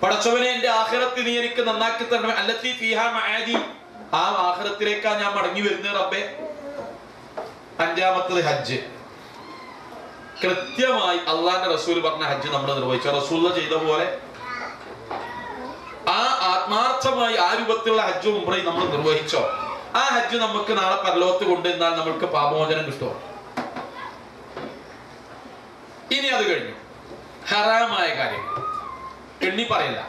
പടച്ചവനെ, എന്റെ ആഖിറത്ത് നീ എനിക്ക് നന്നാക്കി തരണമേ. അല്ലത്തി ഫീഹാ മആദി, ആ ആഖിറത്തിലേക്കാ ഞാൻ മടങ്ങി വരുന്നത് റബ്ബേ. 5-മത്തത് ഹജ്ജ്. കൃത്യമായി അള്ളാന്റെ റസൂൽ പറഞ്ഞ ഹജ്ജ് നമ്മൾ നിർവഹിച്ചു. റസൂലുള്ളാഹി ചെയ്ത പോലെ ആ ആത്മാർത്ഥമായി ആ രൂപത്തിലുള്ള ഹജ്ജും ഉംറയും നമ്മൾ നിർവഹിച്ചോ, ആ ഹജ്ജ് നമുക്ക് നാളെ പരലോകത്ത് കൊണ്ടുവന്നാൽ നമ്മൾക്ക് പാപമോചനം കിട്ടുമോ? ഇനി അത് കഴിഞ്ഞു, ഹറാമായ കാര്യം എണ്ണി പറയില്ല.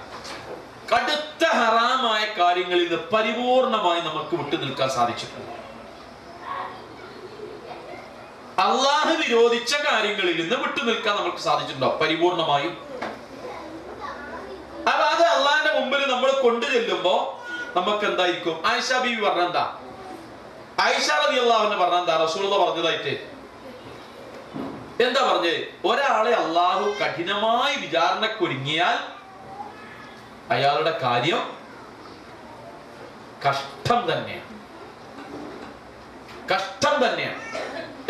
കടുത്ത ഹറാമായ കാര്യങ്ങളിൽ നിന്ന് പരിപൂർണമായി നമുക്ക് വിട്ടു നിൽക്കാൻ സാധിച്ചിട്ടുണ്ട്. അള്ളാഹു വിരോധിച്ച കാര്യങ്ങളിൽ നിന്ന് വിട്ടുനിൽക്കാൻ നമുക്ക് സാധിച്ചിട്ടുണ്ടോ? പരിപൂർണമായും. അപ്പൊ അത് അള്ളാഹിന്റെ മുമ്പിൽ നമ്മൾ കൊണ്ടു ചെല്ലുമ്പോ നമുക്ക് എന്തായിരിക്കും? ആയിഷ ബീവി പറഞ്ഞെന്താ? ആയിഷ റളിയല്ലാഹു അൻഹ പറഞ്ഞെന്താ? റസൂലുള്ളാഹി പറഞ്ഞതായിട്ട് എന്താ പറഞ്ഞത്? ഒരാളെ അള്ളാഹു കഠിനമായി വിചാരണക്കൊരുങ്ങിയാൽ അയാളുടെ കാര്യം കഷ്ടം തന്നെയാണ്, കഷ്ടം തന്നെയാണ്.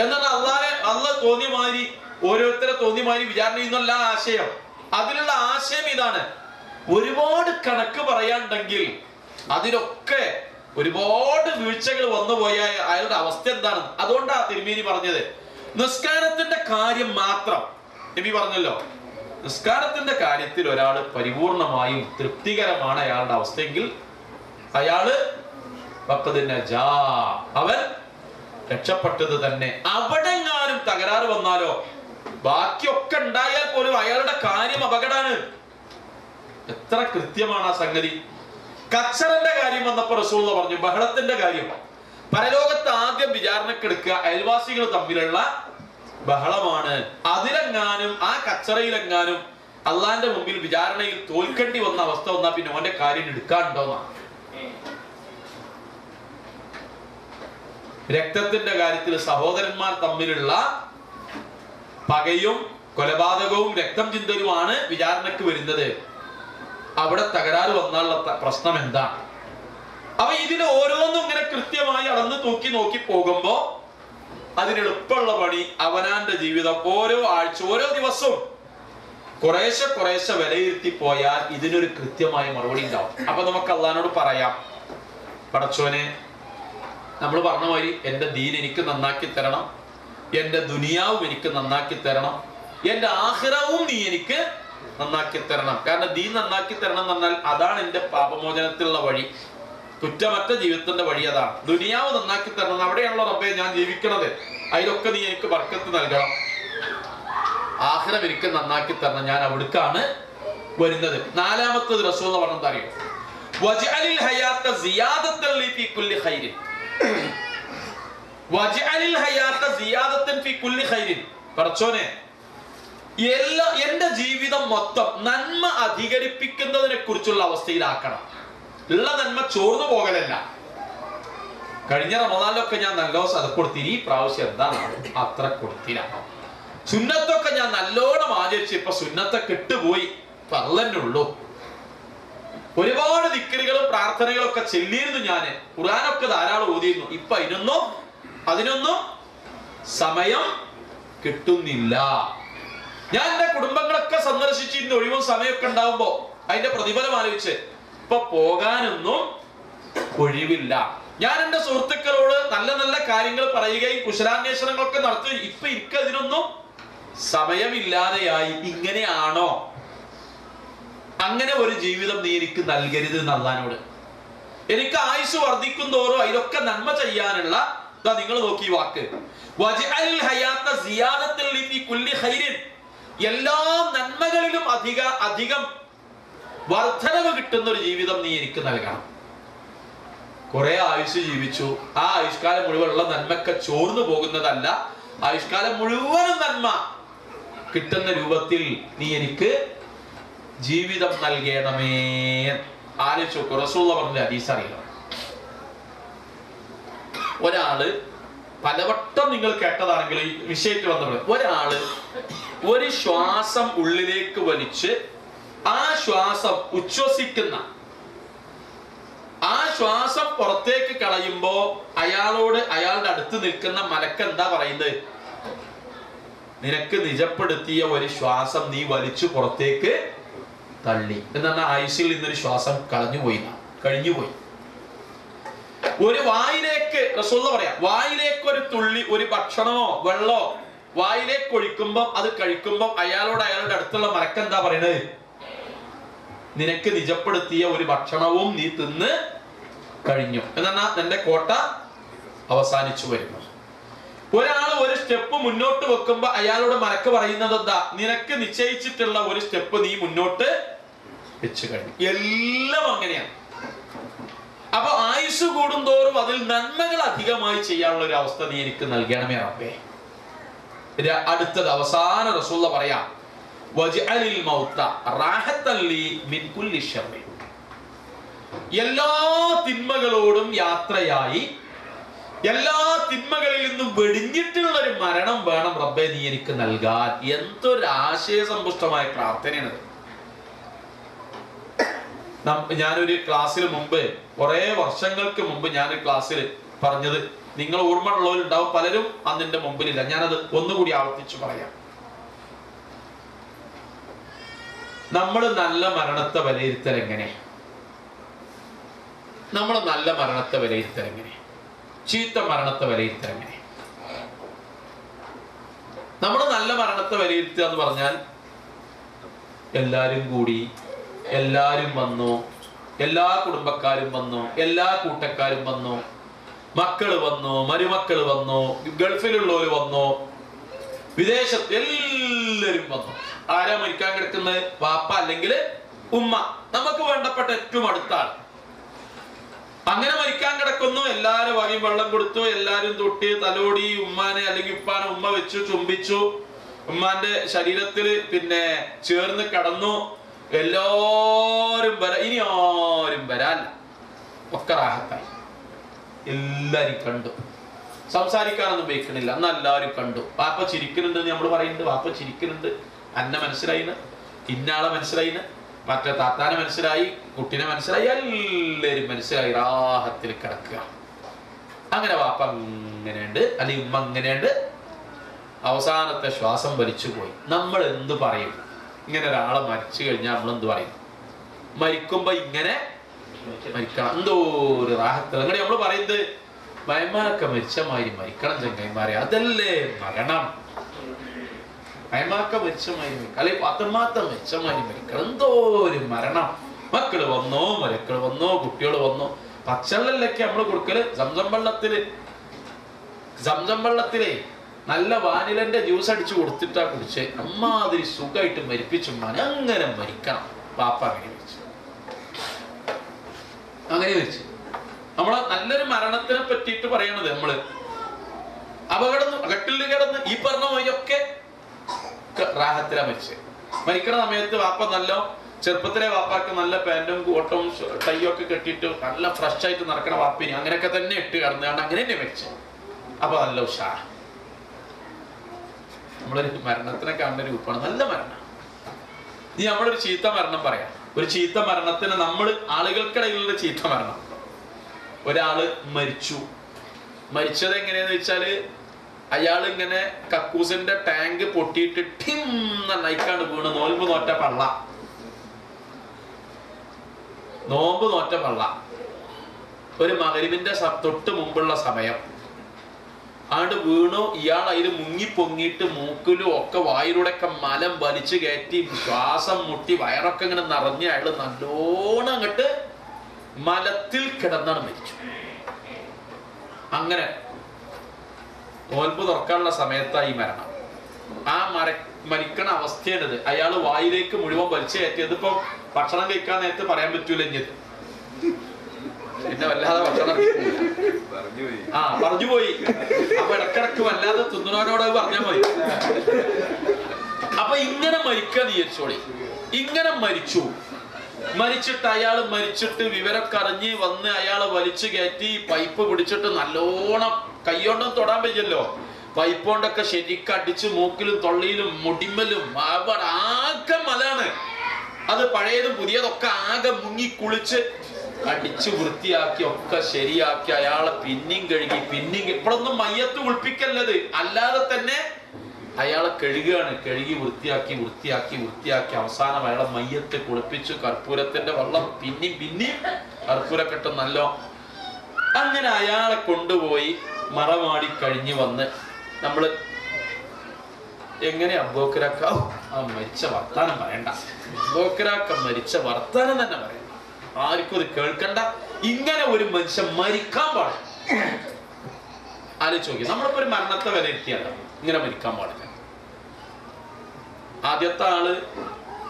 എന്നാൽ അള്ളാഹ് തോന്നിയ മാതിരി ഓരോരുത്തരെ തോന്നിയ മാതിരി വിചാരണ ചെയ്യുന്നല്ല ആശയം. അതിലുള്ള ആശയം ഇതാണ്: ഒരുപാട് കണക്ക് പറയാനുണ്ടെങ്കിൽ അതിലൊക്കെ ഒരുപാട് വീഴ്ചകൾ വന്നു പോയാൽ അയാളുടെ അവസ്ഥ എന്താണ്? അതുകൊണ്ടാണ് തിരുമേനി പറഞ്ഞത് നിസ്കാരത്തിന്റെ കാര്യം മാത്രം. നബി പറഞ്ഞല്ലോ, നിസ്കാരത്തിന്റെ കാര്യത്തിൽ ഒരാൾ പരിപൂർണമായും തൃപ്തികരമാണ് അയാളുടെ അവസ്ഥയെങ്കിൽ അയാള് അവൻ രക്ഷപ്പെട്ടത് തന്നെ. അവിടെങ്ങാനും തകരാറ് വന്നാലോ ബാക്കിയൊക്കെ ഉണ്ടായാൽ പോലും അയാളുടെ കാര്യം അപകടമാണ്. എത്ര കൃത്യമാണ് ആ സംഗതി. കച്ചറന്റെ കാര്യം വന്നപ്പോ റസൂലുള്ളാഹി പറഞ്ഞു, ബഹളത്തിന്റെ കാര്യം. പരലോകത്ത് ആദ്യം വിചാരണക്കെടുക്കുക അയൽവാസികൾ തമ്മിലുള്ള ബഹളമാണ്. അതിലെങ്ങാനും ആ കച്ചറയിലെങ്ങാനും അള്ളാന്റെ മുമ്പിൽ വിചാരണയിൽ തോൽക്കേണ്ടി വന്ന അവസ്ഥ വന്നാ പിന്നെ ഓന്റെ കാര്യം എടുക്കാനുണ്ടോന്നാണ്. രക്തത്തിന്റെ കാര്യത്തിൽ സഹോദരന്മാർ തമ്മിലുള്ള പകയും കൊലപാതകവും രക്തം ചിന്തലുമാണ് വിചാരണക്ക് വരുന്നത്. അവിടെ തകരാറ് വന്നാലുള്ള പ്രശ്നം എന്താണ്? അപ്പൊ ഇതിന് ഓരോന്നും ഇങ്ങനെ കൃത്യമായി അളന്ന് തൂക്കി നോക്കി പോകുമ്പോ അതിനെളുപ്പമുള്ള പണി അവനാന്റെ ജീവിതം ഓരോ ആഴ്ച ഓരോ ദിവസവും കുറേശ്ശെ കുറേശ്ശെ വിലയിരുത്തി പോയാൽ ഇതിനൊരു കൃത്യമായ മറുപടി ഉണ്ടാവും. അപ്പൊ നമുക്ക് അള്ളാഹിനോട് പറയാം, പടച്ചോനെ, നമ്മൾ പറഞ്ഞ മാതിരി എന്റെ ദീൻ എനിക്ക് നന്നാക്കി തരണം, എന്റെ ദുനിയാവും എനിക്ക് നന്നാക്കി തരണം, എന്റെ ആഖിറവും നീ എനിക്ക് നന്നാക്കി തരണം. കാരണം ദീൻ നന്നാക്കി തരണം എന്ന് പറഞ്ഞാൽ അതാണ് എന്റെ പാപമോചനത്തിലുള്ള വഴി, കുറ്റമറ്റ ജീവിതത്തിന്റെ വഴി അതാണ്. ദുനിയാവ് നന്നാക്കി തരണം, അവിടെയാണല്ലോ റബ്ബേ ഞാൻ ജീവിക്കണത്, അതിലൊക്കെ നീ എനിക്ക് ബർക്കത്ത് നൽകണം. ആഖിറം എനിക്ക് നന്നാക്കി തരണം, ഞാൻ അവിടേക്കാണ് വരുന്നത്. നാലാമത്തത് റസൂൽ പറഞ്ഞത് അറിയോ? വജ്അലിൽ ഹയാത സിയാദത്തൻ ഫീ കുല്ലി ഖൈരിൻ. വജ്അലിൽ ഹയാത സിയാദത്തൻ ഫീ കുല്ലി ഖൈരിൻ. പടച്ചോനെ, എന്റെ ജീവിതം മൊത്തം നന്മ അധികരിപ്പിക്കുന്നതിനെ കുറിച്ചുള്ള അവസ്ഥയിലാക്കണം. ഉള്ള നന്മ ചോർന്നു പോകലല്ല. കഴിഞ്ഞ റമദാനിലൊക്കെ ഞാൻ നല്ലോ സദഖ കൊടുത്തിനി, ഈ പ്രാവശ്യം എന്താണ് അത്ര കൊടുത്തില്ല. സുന്നത്തൊക്കെ ഞാൻ നല്ലോണം ആചരിച്ചു, ഇപ്പൊ സുന്നത്തെ കെട്ടുപോയി, പറലന്നുള്ളൂ. ഒരുപാട് ദിക്റുകളും പ്രാർത്ഥനകളും ഒക്കെ ചെല്ലിയിരുന്നു, ഞാന് ഖുർആനൊക്കെ ധാരാളം ഓതിയിരുന്നു. ഇപ്പൊ അതിനൊന്നും സമയം കിട്ടുന്നില്ല. ഞാൻ എന്റെ കുടുംബങ്ങളൊക്കെ സന്ദർശിച്ചിരുന്നു ഒഴിവും സമയമൊക്കെ ഉണ്ടാവുമ്പോ അതിന്റെ പ്രതിഫലം ആലോചിച്ച് ഇപ്പൊ പോകാനൊന്നും ഒഴിവില്ല. ഞാൻ എന്റെ സുഹൃത്തുക്കളോട് നല്ല നല്ല കാര്യങ്ങൾ പറയുകയും കുശലാന്വേഷണങ്ങളൊക്കെ നടത്തുകയും ഇപ്പൊ എനിക്ക് അതിനൊന്നും സമയമില്ലാതെയായി. ഇങ്ങനെയാണോ? അങ്ങനെ ഒരു ജീവിതം നീ എനിക്ക് നൽകരുത് അല്ലാഹുവോട്. എനിക്ക് ആയുസ് വർദ്ധിക്കും തോറും അതിലൊക്കെ നന്മ ചെയ്യാനുള്ള നിങ്ങൾ നോക്കി വാക്ക്, വജ്അലിൽ ഹയാത സിയാദത്തൻ ഫീ കുല്ലി ഖൈരിൻ. എല്ലാ നന്മകളിലും അധികം വർധനവ് കിട്ടുന്ന ഒരു ജീവിതം നീ എനിക്ക് നൽകണം. കുറെ ആയുസ് ജീവിച്ചു, ആ ആയുഷ്കാലം മുഴുവനുള്ള നന്മയൊക്കെ ചോർന്നു പോകുന്നതല്ല, ആയുഷ്കാലം മുഴുവനും നന്മ കിട്ടുന്ന രൂപത്തിൽ നീ എനിക്ക് ജീവിതം നൽകണമേ. ആലോചിച്ചു നോക്കൂ, റസൂലുള്ളാഹി പറഞ്ഞ ഹദീസ് അറിയാം. ഒരാള് പലവട്ടം നിങ്ങൾ കേട്ടതാണെങ്കിൽ ഈ വിഷയത്തിൽ വന്നപ്പോൾ, ഒരാള് ഒരു ശ്വാസം ഉള്ളിലേക്ക് വലിച്ച് ആ ശ്വാസം ഉച്ഛ്വസിക്കുന്ന ആ ശ്വാസം പുറത്തേക്ക് കളയുമ്പോ അയാളോട് അയാളുടെ അടുത്ത് നിൽക്കുന്ന മലക്ക് എന്താ പറയുന്നത്? നിനക്ക് നിജപ്പെടുത്തിയ ഒരു ശ്വാസം നീ വലിച്ചു പുറത്തേക്ക് തള്ളി എന്നാണ്. ആയുസ്സിൽ നിന്നൊരു ശ്വാസം കഴിഞ്ഞുപോയി. ഒരു വായിലേക്ക് റസൂലുള്ളാഹി പറയാം, വായിലേക്ക് ഒരു തുള്ളി ഒരു ഭക്ഷണമോ വെള്ളമോ വായിലേക്ക് ഒഴിക്കുമ്പോൾ അത് കഴിക്കുമ്പോൾ അയാളോട് അയാളുടെ അടുത്തുള്ള മലക്ക് എന്താ പറയുന്നത്? നിനക്ക് നിജപ്പെടുത്തിയ ഒരു ഭക്ഷണവും നീ തിന്ന് കഴിഞ്ഞു എന്നാ നിന്റെ കോട്ട അവസാനിച്ചു വരുന്നു. ഒരാൾ ഒരു സ്റ്റെപ്പ് മുന്നോട്ട് വെക്കുമ്പോ അയാളോട് മലക്ക് പറയുന്നത് എന്താ? നിനക്ക് നിശ്ചയിച്ചിട്ടുള്ള ഒരു സ്റ്റെപ്പ് നീ മുന്നോട്ട് വെച്ചു കഴിഞ്ഞു. എല്ലാം അങ്ങനെയാണ്. അപ്പൊ ആയുസ് കൂടുന്തോറും അതിൽ നന്മകൾ അധികമായി ചെയ്യാനുള്ള ഒരു അവസ്ഥ നീ എനിക്ക് നൽകണമേ റബ്ബേ. അടുത്തത് അവസാന റസൂലുള്ള പറയാം, വജ്അലിൽ മൗത റാഹത്തൻ ലി മിൻ കുല്ലി ശർരി. എല്ലാ തിന്മകളോടും യാത്രയായി എല്ലാ തിന്മകളിൽ നിന്നും വെടിഞ്ഞിട്ടുള്ള ഒരു മരണം വേണം റബ്ബേ നീ എനിക്ക് നൽകാൻ. എന്തൊരു ആശയസമ്പുഷ്ടമായ പ്രാർത്ഥനയാണ്. ഞാനൊരു ക്ലാസ്സിൽ മുമ്പ്, കുറെ വർഷങ്ങൾക്ക് മുമ്പ് ഞാനൊരു ക്ലാസ്സിൽ പറഞ്ഞത് നിങ്ങൾ ഓർമ്മ ഉള്ളവരുണ്ടാവും, പലരും അന്നിന്റെ മുമ്പിലില്ല. ഞാനത് ഒന്നുകൂടി ആവർത്തിച്ചു പറയാം. നമ്മൾ നല്ല മരണത്തെ വിലയിരുത്തൽ എങ്ങനെ? നമ്മൾ നല്ല മരണത്തെ വിലയിരുത്തൽ എങ്ങനെ? ചീത്ത മരണത്തെ വിലയിരുത്തൽ എങ്ങനെ? നമ്മൾ നല്ല മരണത്തെ വിലയിരുത്തുക എന്ന് പറഞ്ഞാൽ എല്ലാരും കൂടി, എല്ലാരും വന്നു, എല്ലാ കുടുംബക്കാരും വന്നു, എല്ലാ കൂട്ടക്കാരും വന്നു, മക്കള് വന്നു, മരുമക്കള് വന്നു, ഗൾഫിലുള്ളവര് വന്നു, വിദേശത്ത് എല്ലാരും വന്നു. ആരാ മരിക്കാൻ കിടക്കുന്നത്? വാപ്പ അല്ലെങ്കിൽ ഉമ്മ, നമുക്ക് വേണ്ടപ്പെട്ട ഏറ്റവും അടുത്ത ആൾ. അങ്ങനെ മരിക്കാൻ കിടക്കുന്നു. എല്ലാരും വകയും വെള്ളം കൊടുത്തു, എല്ലാരും തൊട്ടി തലോടി, ഉമ്മാനെ അല്ലെങ്കിൽ ഉപ്പാനെ ഉമ്മ വെച്ചു, ചുംബിച്ചു, ഉമ്മാന്റെ ശരീരത്തില് പിന്നെ ചേർന്ന് കടന്നു. എല്ലാരും ഇനി ആരും വരാല്ല, ഒക്കെ റാഹത്തായി. എല്ലാരും കണ്ടു, സംസാരിക്കാനൊന്നും ഉപയോഗിക്കണില്ല, എന്നാ എല്ലാരും കണ്ടു. വാപ്പ ചിരിക്കുന്നുണ്ട് നമ്മൾ പറയുന്നുണ്ട്, വാപ്പ ചിരിക്കുന്നുണ്ട്, അന്നെ മനസ്സിലായിന്, ഇന്നാളെ മനസ്സിലായിന്, മറ്റേ താത്താനെ മനസ്സിലായി, കുട്ടിനെ മനസ്സിലായി, എല്ലാരും മനസ്സിലായി, റാഹത്തിൽ കിടക്കുക. അങ്ങനെ വാപ്പ അങ്ങനെയുണ്ട്, അല്ലെങ്കിൽ ഉമ്മ അങ്ങനെയുണ്ട്. അവസാനത്തെ ശ്വാസം വലിച്ചു പോയി. നമ്മൾ എന്ത് പറയും? ഇങ്ങനെ ഒരാളെ മരിച്ചു കഴിഞ്ഞാൽ നമ്മൾ എന്ത് പറയും? മരിക്കുമ്പോ ഇങ്ങനെ മരിക്കണം, എന്തോ ഒരു റാഹത്ത്. അങ്ങനെ നമ്മൾ പറയുന്നത് മയമാക്ക മരിച്ച മാതിരി മരിക്കണം ചങ്ങായിമാരെ, അതല്ലേ മരണം. മയമാക്ക മരിച്ച മാതിരി അല്ലെ പാത്തമാത്ത മരിച്ച മാതിരി മരിക്കണം, എന്തോ ഒരു മരണം. മക്കള് വന്നോ, മരക്കള് വന്നോ, കുട്ടികൾ വന്നോ. പച്ചവെള്ളത്തിലൊക്കെ നമ്മള് കൊടുക്കല്, സംസം വെള്ളത്തിലെ നല്ല വാനിലന്റെ ജ്യൂസ് അടിച്ചു കൊടുത്തിട്ടാ കുടിച്ച് അമ്മാതിരി സുഖമായിട്ട് മരിപ്പിച്ചുമ്മാൻ. അങ്ങനെ മരിക്കണം. പാപ്പ അങ്ങനെ വെച്ച് നമ്മളെ നല്ലൊരു മരണത്തിനെ പറ്റിയിട്ട് പറയണത്, നമ്മള് കട്ടിലിൽ കിടന്ന് ഈ പറഞ്ഞ വഴിയൊക്കെ റാഹത്തിലാ മരിച്ച്. മരിക്കണ സമയത്ത് വാപ്പ നല്ല ചെറുപ്പത്തിലെ വാപ്പാക്ക് നല്ല പാന്റും കോട്ടും ടൈയും ഒക്കെ കെട്ടിയിട്ട് നല്ല ഫ്രഷ് ആയിട്ട് നടക്കണ വാപ്പിനി അങ്ങനെയൊക്കെ തന്നെ ഇട്ട് കിടന്നുകൊണ്ട് അങ്ങനെ തന്നെ മരിച്ചു. അപ്പൊ നല്ല ഉഷാർ. നമ്മളൊരു മരണത്തിനെ കാണുന്ന രൂപമാണ് നല്ല മരണം. ഇനി നമ്മളൊരു ചീത്ത മരണം പറയാം. ഒരു ചീത്ത മരണത്തിന് നമ്മൾ ആളുകൾക്കിടയിലുള്ള ചീത്ത മരണം. ഒരാള് മരിച്ചു. മരിച്ചത് എങ്ങനെയാന്ന് വെച്ചാല് അയാൾ ഇങ്ങനെ കക്കൂസിന്റെ ടാങ്ക് പൊട്ടിയിട്ട് ഠിം നയിക്കാണ്ട് വീണ്. നോമ്പ് നോറ്റ പള്ള ഒരു മഗ്‌രിബിന്റെ തൊട്ട് മുമ്പുള്ള സമയം ആണ്ട് വീണു. ഇയാൾ അതിൽ മുങ്ങി പൊങ്ങിയിട്ട് മൂക്കിലും ഒക്കെ വായിലൂടെയൊക്കെ മലം വലിച്ചു കയറ്റി ശ്വാസം മുട്ടി വയറൊക്കെ ഇങ്ങനെ നിറഞ്ഞ് അയാൾ നല്ലോണം അങ്ങോട്ട് മലത്തിൽ കിടന്നാണ് മരിച്ചു. അങ്ങനെ നോൽമ്പ് തുറക്കാനുള്ള സമയത്തായി മരണം. ആ മരിക്കണ അവസ്ഥയാണിത്. അയാൾ വായിലേക്ക് മുഴുവൻ വലിച്ചു കയറ്റിയത്. ഇപ്പൊ ഭക്ഷണം കഴിക്കാൻ നേരത്ത് പറയാൻ പറ്റൂല, ഇഞ്ഞത് പിന്നെ വല്ലാതെ ഭക്ഷണം പറഞ്ഞുപോയി. അപ്പൊ ഇടക്കിടക്ക് വല്ലാതെ തിന്നുന്നവനോട് പറഞ്ഞാൽ മതി. അപ്പൊ ഇങ്ങനെ മരിക്കാൻ വിചാരിച്ചോളി. ഇങ്ങനെ മരിച്ചിട്ട് അയാൾ മരിച്ചിട്ട് വിവരമൊക്കെ അറിഞ്ഞ് വന്ന് അയാളെ വലിച്ചു കയറ്റി പൈപ്പ് പിടിച്ചിട്ട് നല്ലോണം കൈകൊണ്ടൊന്നും തൊടാൻ പറ്റില്ലല്ലോ, പൈപ്പ് കൊണ്ടൊക്കെ ശരിക്കടിച്ച് മൂക്കിലും തൊള്ളിയിലും മുടിമലും ആകെ മലാണ്. അത് പഴയതും പുതിയതൊക്കെ ആകെ മുങ്ങി കുളിച്ച് അടിച്ചു വൃത്തിയാക്കി ഒക്കെ ശരിയാക്കി അയാളെ പിന്നെയും കഴുകി ഇപ്പോഴൊന്നും മയ്യത്ത് കുളിപ്പിക്കല്ലത്, അല്ലാതെ തന്നെ അയാളെ കഴുകുകയാണ്. കഴുകി വൃത്തിയാക്കി അവസാനം അയാളെ മയ്യത്ത് കുളിപ്പിച്ചു. കർപ്പൂരത്തിന്റെ വെള്ളം പിന്നെയും കർപ്പൂരക്കെട്ട് നല്ലോ. അങ്ങനെ അയാളെ കൊണ്ടുപോയി മറമാടി കഴിഞ്ഞ് വന്ന് നമ്മള് എങ്ങനെ അബൂബക്കറാക്ക മരിച്ച വർത്താനം പറയണ്ട, അബൂബക്കറാക്ക മരിച്ച വർത്താനം തന്നെ പറയണ്ട, ആർക്കും ഇത് കേൾക്കണ്ട. ഇങ്ങനെ ഒരു മനുഷ്യൻ മരിക്കാൻ പാടില്ല. ആലോചിച്ച് നോക്കി, നമ്മളിപ്പോ ഒരു മരണത്തെ വിലയിരുത്തിയല്ല, ഇങ്ങനെ മരിക്കാൻ പാടില്ല. ആദ്യത്തെ ആള്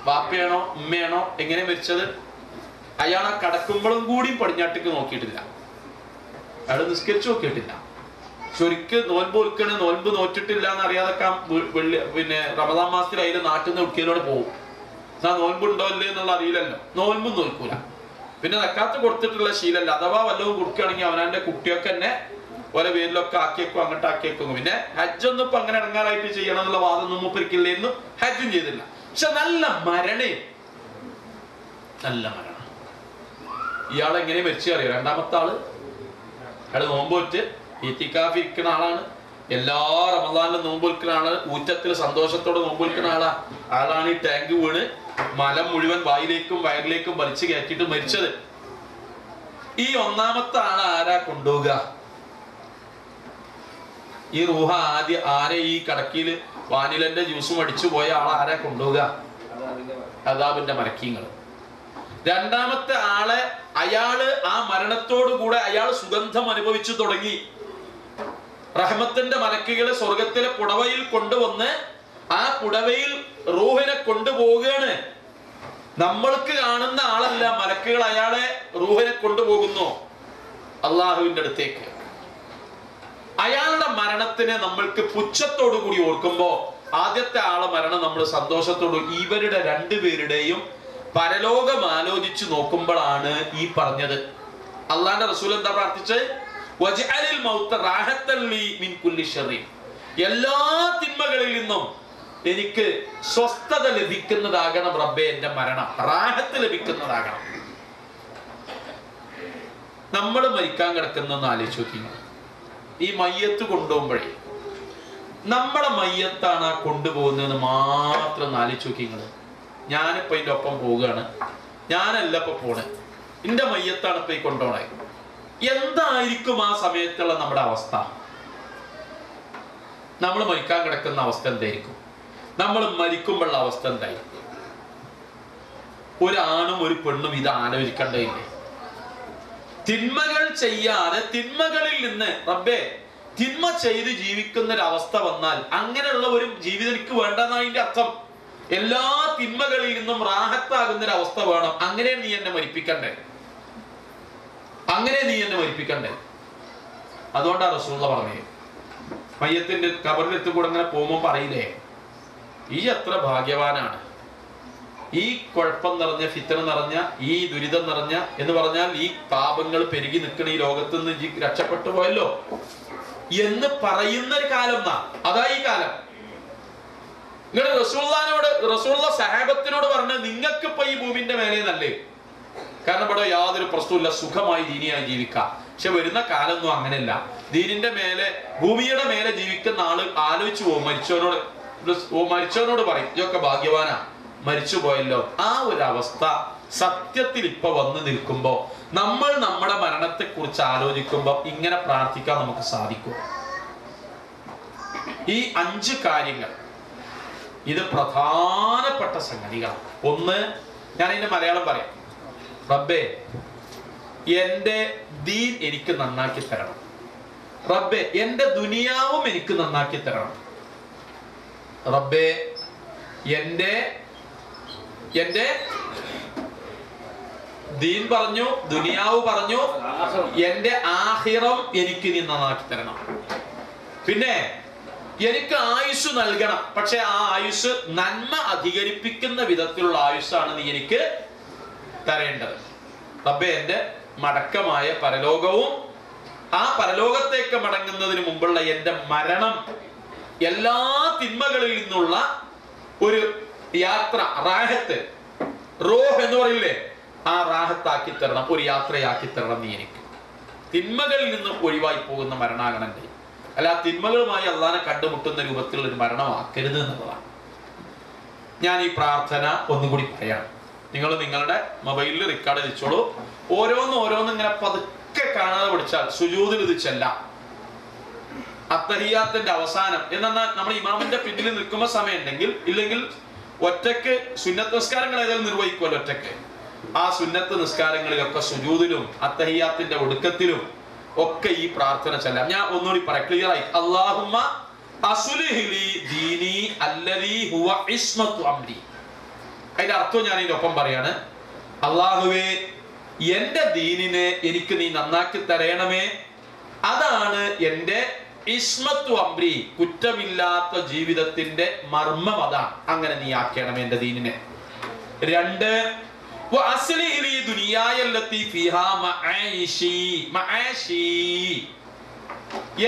വാപ്പയാണോ ഉമ്മയാണോ എങ്ങനെ മരിച്ചത്? അയാളെ കടക്കുമ്പോഴും കൂടി പടിഞ്ഞാട്ടേക്ക് നോക്കിയിട്ടില്ല, അയാൾ നിസ്കരിച്ചു നോക്കിയിട്ടില്ല. ശരിക്ക് നോൻപ് ഒൽക്കണ്, നോൻപ് നോറ്റിട്ടില്ല എന്ന് അറിയാതൊക്കെ പിന്നെ റമദാൻ മാസത്തിൽ അതിൽ നാട്ടിൽ നിന്ന് ഉടുക്കിയതിനോട് പോകും. എന്നാ നോൻപുണ്ടോ ഇല്ലേ എന്നുള്ള അറിയില്ലല്ലോ, നോൻപും നോൽക്കൂല. പിന്നെ സക്കാത്ത് കൊടുത്തിട്ടുള്ള ശീലമല്ല. അഥവാ വല്ലതും കൊടുക്കുകയാണെങ്കിൽ അവനാന്റെ കുട്ടിയൊക്കെ തന്നെ ഓരോ പേരിലൊക്കെ ആക്കിയേക്കും, അങ്ങോട്ട് ആക്കിയേക്കും. പിന്നെ ഹജ്ജൊന്നും ഇപ്പൊ അങ്ങനെ ഇറങ്ങാറായിട്ട് ചെയ്യണം എന്നുള്ള വാദമൊന്നും മൂപ്പരിക്കില്ലേന്ന് ഹജ്ജും ചെയ്തില്ല. പക്ഷെ നല്ല മരണം. ഇയാളെങ്ങനെ മരിച്ചു അറിയോ? രണ്ടാമത്തെ ആള് അയാള് നോമ്പോറ്റ് ഇത്തിക്കാഫ് ഇരിക്കുന്ന ആളാണ്. എല്ലാ റമദാനിലും നോമ്പൊലിക്കുന്ന ആള്. ഊറ്റത്തിൽ സന്തോഷത്തോടെ നോമ്പൊലിക്കുന്ന ആളാണ് ഈ ടാങ്ക് വീണ് മലം മുഴുവൻ വായിലേക്കും വയറിലേക്കും വലിച്ചു കയറ്റിട്ട് മരിച്ചത്. ഈ ഒന്നാമത്തെ ആളെ ആരാ കൊണ്ടുപോവുക? ഈ റൂഹ ആരെ ഈ കടക്കില് വാനിലന്റെ ജ്യൂസും അടിച്ചു പോയ ആളെ ആരാ കൊണ്ടുപോവുക? അദാബിന്റെ മലക്കീങ്ങൾ. രണ്ടാമത്തെ ആളെ അയാള് ആ മരണത്തോടു കൂടെ അയാൾ സുഗന്ധം അനുഭവിച്ചു തുടങ്ങി. റഹ്മത്തിന്റെ മലക്കുകളെ സ്വർഗത്തിലെ പുടവയിൽ കൊണ്ടുവന്ന് ആ പുടവയിൽ റൂഹിനെ കൊണ്ടുപോവുകയാണ്. നമ്മൾക്ക് കാണുന്ന ആളല്ല, മലക്കുകൾ അയാളെ റൂഹിനെ കൊണ്ടുപോകുന്നു അള്ളാഹുവിന്റെ അടുത്തേക്ക്. അയാളുടെ മരണത്തിനെ നമ്മൾക്ക് പുച്ഛത്തോടു കൂടി ഓർക്കുമ്പോ ആദ്യത്തെ ആളെ മരണം നമ്മൾ സന്തോഷത്തോടു, ഇവരുടെ രണ്ടുപേരുടെയും പരലോകം ആലോചിച്ചു നോക്കുമ്പോഴാണ് ഈ പറഞ്ഞത്. അള്ളാന്റെ റസൂൽ എന്താ പ്രാർത്ഥിച്ചത്? വജ്അലിൽ മൗത റാഹത്തൻ ലീ മിൻ കുല്ലി ശർരി. എല്ലാ തിന്മകളിൽ നിന്നും എനിക്ക് സ്വസ്ഥത ലഭിക്കുന്നതാകണം റബ്ബേ എന്റെ മരണം, റാഹത്ത് ലഭിക്കുന്നതാകണം. നമ്മൾ മരിക്കാൻ കിടക്കുന്നൊന്ന് ആലോചിച്ച് നോക്കി. ഈ മയ്യത്ത് കൊണ്ടുപോകുമ്പോഴേ നമ്മളെ മയ്യത്താണ് ആ കൊണ്ടുപോകുന്നതെന്ന് മാത്രം ഒന്ന് ആലോചിച്ച് നോക്കി. ഞാനിപ്പോ ഇതിന്റെ ഒപ്പം പോവുകയാണ്, ഞാനല്ല ഇപ്പൊ പോണേ, എന്റെ മയ്യത്താണ് ഇപ്പൊ ഈ കൊണ്ടുപോണേ. എന്തായിരിക്കും ആ സമയത്തുള്ള നമ്മുടെ അവസ്ഥ? നമ്മൾ മരിക്കാൻ കിടക്കുന്ന അവസ്ഥ എന്തായിരിക്കും? നമ്മൾ മരിക്കുമ്പോഴുള്ള അവസ്ഥ എന്തായിരിക്കും? ഒരാണും ഒരു പെണ്ണും ഇത് ആലോചിക്കേണ്ടതില്ലേ? തിന്മകൾ ചെയ്യാതെ തിന്മകളിൽ നിന്ന് റബ്ബേ തിന്മ ചെയ്ത് ജീവിക്കുന്ന ഒരു അവസ്ഥ വന്നാൽ അങ്ങനെയുള്ള ഒരു ജീവിതം എനിക്ക് വേണ്ടെന്നാണ് അതിന്റെ അർത്ഥം. എല്ലാ തിന്മകളിൽ നിന്നും റാഹത്താകുന്ന ഒരു അവസ്ഥ വേണം. അങ്ങനെ നീ എന്നെ മരിപ്പിക്കണ്ടേ, അങ്ങനെ നീ എന്നെ മരിപ്പിക്കണ്ടേ. അതുകൊണ്ടാണ് റസൂലുള്ള പറഞ്ഞത്, മയ്യത്തിന്റെ കബറിലെത്തി കൂടെ അങ്ങനെ പോകുമ്പോൾ പറയില്ലേ, ഈ എത്ര ഭാഗ്യവാനാണ്, ഈ കുഴപ്പം നിറഞ്ഞ ഫിത്തന നിറഞ്ഞ ഈ ദുരിതം നിറഞ്ഞ എന്ന് പറഞ്ഞാൽ ഈ പാപങ്ങൾ പെരുകി നിൽക്കണ ഈ ലോകത്ത് നിന്ന് രക്ഷപ്പെട്ടു പോയല്ലോ എന്ന് പറയുന്ന ഒരു കാലം എന്നാ. അതാ ഈ കാലം. നിങ്ങൾ റസൂലുള്ള സഹാബത്തിനോട് പറഞ്ഞ നിങ്ങൾക്ക് ഇപ്പൊ ഈ ഭൂമിന്റെ മേലെ നല്ലേ, കാരണം ഇവിടെ യാതൊരു പ്രശ്നമില്ല, സുഖമായി ദീനിയായി ജീവിക്കാം. പക്ഷെ വരുന്ന കാലമൊന്നും അങ്ങനെയല്ല. ദീനിന്റെ മേലെ ഭൂമിയുടെ മേലെ ജീവിക്കുന്ന ആള് ആലോചിച്ചു പോകും. മരിച്ചവനോട് പറയും ഇതൊക്കെ ഭാഗ്യവാനാ, മരിച്ചു പോയല്ലോ. ആ ഒരു അവസ്ഥ സത്യത്തിൽ ഇപ്പൊ വന്നു നിൽക്കുമ്പോ നമ്മൾ നമ്മുടെ മരണത്തെ കുറിച്ച് ആലോചിക്കുമ്പോ ഇങ്ങനെ പ്രാർത്ഥിക്കാൻ നമുക്ക് സാധിക്കും. ഈ 5 കാര്യങ്ങൾ ഇത് പ്രധാനപ്പെട്ട സംഗതികളാണ്. ഒന്ന്, ഞാൻ ഇതിന്റെ മലയാളം പറയാം. റബ്ബേ എന്റെ ദീൻ എനിക്ക് നന്നാക്കി തരണം. റബ്ബേ എന്റെ ദുനിയാവും എനിക്ക് നന്നാക്കി തരണം. റബ്ബേ എന്റെ ദീൻ പറഞ്ഞു, ദുനിയാവ് പറഞ്ഞു, എന്റെ ആഖിറം എനിക്ക് നീ നന്നാക്കി തരണം. പിന്നെ എനിക്ക് ആയുസ് നൽകണം. പക്ഷെ ആ ആയുസ് നന്മ അധികരിപ്പിക്കുന്ന വിധത്തിലുള്ള ആയുസ്സാണ് നീ എനിക്ക് തരേണ്ടത്. റബ്ബേ എന്റെ മടക്കമായ പരലോകവും ആ പരലോകത്തേക്ക് മടങ്ങുന്നതിന് മുമ്പുള്ള എന്റെ മരണം എല്ലാ തിന്മകളിൽ നിന്നുള്ള ഒരു യാത്ര, റാഹത്ത്, റൂഹ് എന്ന് പറയില്ലേ, ആ റാഹത്താക്കി തരണം, ഒരു യാത്രയാക്കി തരണം നീ എനിക്ക്. തിന്മകളിൽ നിന്ന് ഒഴിവായി പോകുന്ന മരണാകണന്റെ, അല്ല തിന്മകളുമായി അള്ളാനെ കണ്ടുമുട്ടുന്ന രൂപത്തിലുള്ള ഒരു മരണമാക്കരുത് എന്നുള്ളതാണ്. ഞാൻ ഈ പ്രാർത്ഥന ഒന്നുകൂടി പറയാം. നിങ്ങൾ നിങ്ങളുടെ മൊബൈലിൽ റെക്കോർഡ് വെച്ചോളൂ. ഓരോന്ന് ഇങ്ങനെ പതുക്കെ കാണാതെ പഠിച്ചാൽ സുജൂദിൽ ഇത് ചെല്ലാം. അത്തഹിയാത്തിന്റെ അവസാനം എന്നാൽ നമ്മൾ ഇമാമിന്റെ പിന്നിൽ നിൽക്കുമ്പോൾ സമയം ഉണ്ടെങ്കിൽ, ഇല്ലെങ്കിൽ ഒറ്റക്ക് സുന്നത്ത് നിസ്കാരങ്ങൾ ഏതായാലും നിർവഹിക്കുമല്ലോ ഒറ്റക്ക്. ആ സുന്നത്ത് നിസ്കാരങ്ങളിലൊക്കെ സുജൂദിലും അത്തഹിയാത്തിന്റെ ഒടുക്കത്തിലും ഒക്കെ ഈ പ്രാർത്ഥന ചെല്ലാം. ഞാൻ ഒന്നുകൂടി പറയാം, ക്ലിയർ ആയി. അല്ലാഹുമ്മ അസ്ലിഹ് ലി ദീനി അല്ലദീ ഹുവ ഇസ്മത്തു അംരി. അതിന്റെ അർത്ഥം ഞാൻ ഇതിനൊപ്പം പറയാണ്. അല്ലാഹുവേ എന്റെ ദീനിനെ എനിക്ക് നീ നന്നാക്കി തരയണമേ, അതാണ് എന്റെ ഇസ്മത്തു അംരി, കുറ്റമില്ലാത്ത ജീവിതത്തിന്റെ മർമ്മം അതാണ്. അങ്ങനെ നീ ആക്കണം എന്റെ ദീനിനെ. 2 വഅസ്ലിഹി ലി ദുനിയായല്ലത്തി ഫീഹാ മആശി,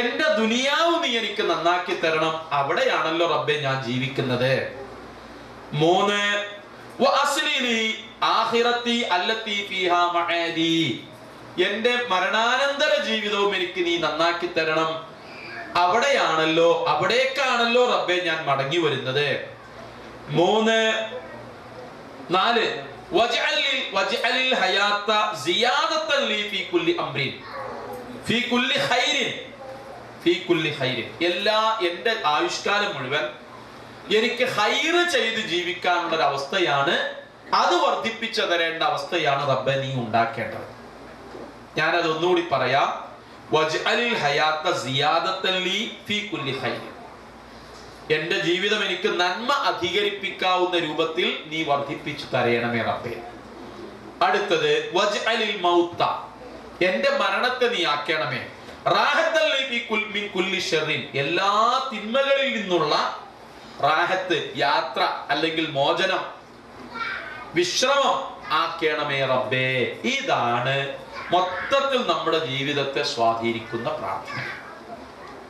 എന്റെ ദുനിയാവ് നീ എനിക്ക് നന്നാക്കി തരണം, അവിടെയാണല്ലോ റബ്ബേ ഞാൻ ജീവിക്കുന്നത്. 3 വഅസ്ലിഹി ലി ആഖിറത്തി അല്ലത്തി ഫീഹാ മആദി, എന്റെ മരണാനന്തര ജീവിതവും എനിക്ക് നീ നന്നാക്കി തരണം, അവിടേക്കാണല്ലോ റബ്ബേ ഞാൻ മടങ്ങി വരുന്നത്. 4 വജ്അലിൽ ഹയാത സിയാദത്തൻ ലി ഫീ കുല്ലി അംരിൻ ഫീ കുല്ലി ഖൈരിൻ, എല്ലാ എന്റെ ആയുഷ്കാലം മുഴുവൻ എനിക്ക് ഖൈർ ചെയ്ത് ജീവിക്കാനുള്ള ഒരു അവസ്ഥയാണ്, അത് വർദ്ധിപ്പിച്ചു തരേണ്ട അവസ്ഥയാണ് റബ്ബേ നീ ഉണ്ടാക്കേണ്ടത്. ഞാനത് ഒന്നുകൂടി പറയാം. വജ്അലിൽ ഹയാത സിയാദത്തൻ ലി ഫീ കുല്ലി ഖൈരിൻ, എന്റെ ജീവിതം എനിക്ക് നന്മ അധികരിപ്പിക്കാവുന്ന രൂപത്തിൽ നീ വർദ്ധിപ്പിച്ചു തരയണമേ റബ്ബേ. അടുത്തത് വജ്അലിൽ മൗത, എന്റെ മരണത്തെ നീ ആക്കണമേ റാഹത്തൻ ലി മിൻ കുല്ലി ശർറിൻ, എല്ലാ തിന്മകളിൽ നിന്നുള്ള റാഹത്ത്, യാത്ര അല്ലെങ്കിൽ മോചനം, വിശ്രമം ആക്കണമേ റബ്ബേ. ഇതാണ് മൊത്തത്തിൽ നമ്മുടെ ജീവിതത്തെ സ്വാധീനിക്കുന്ന പ്രാർത്ഥന.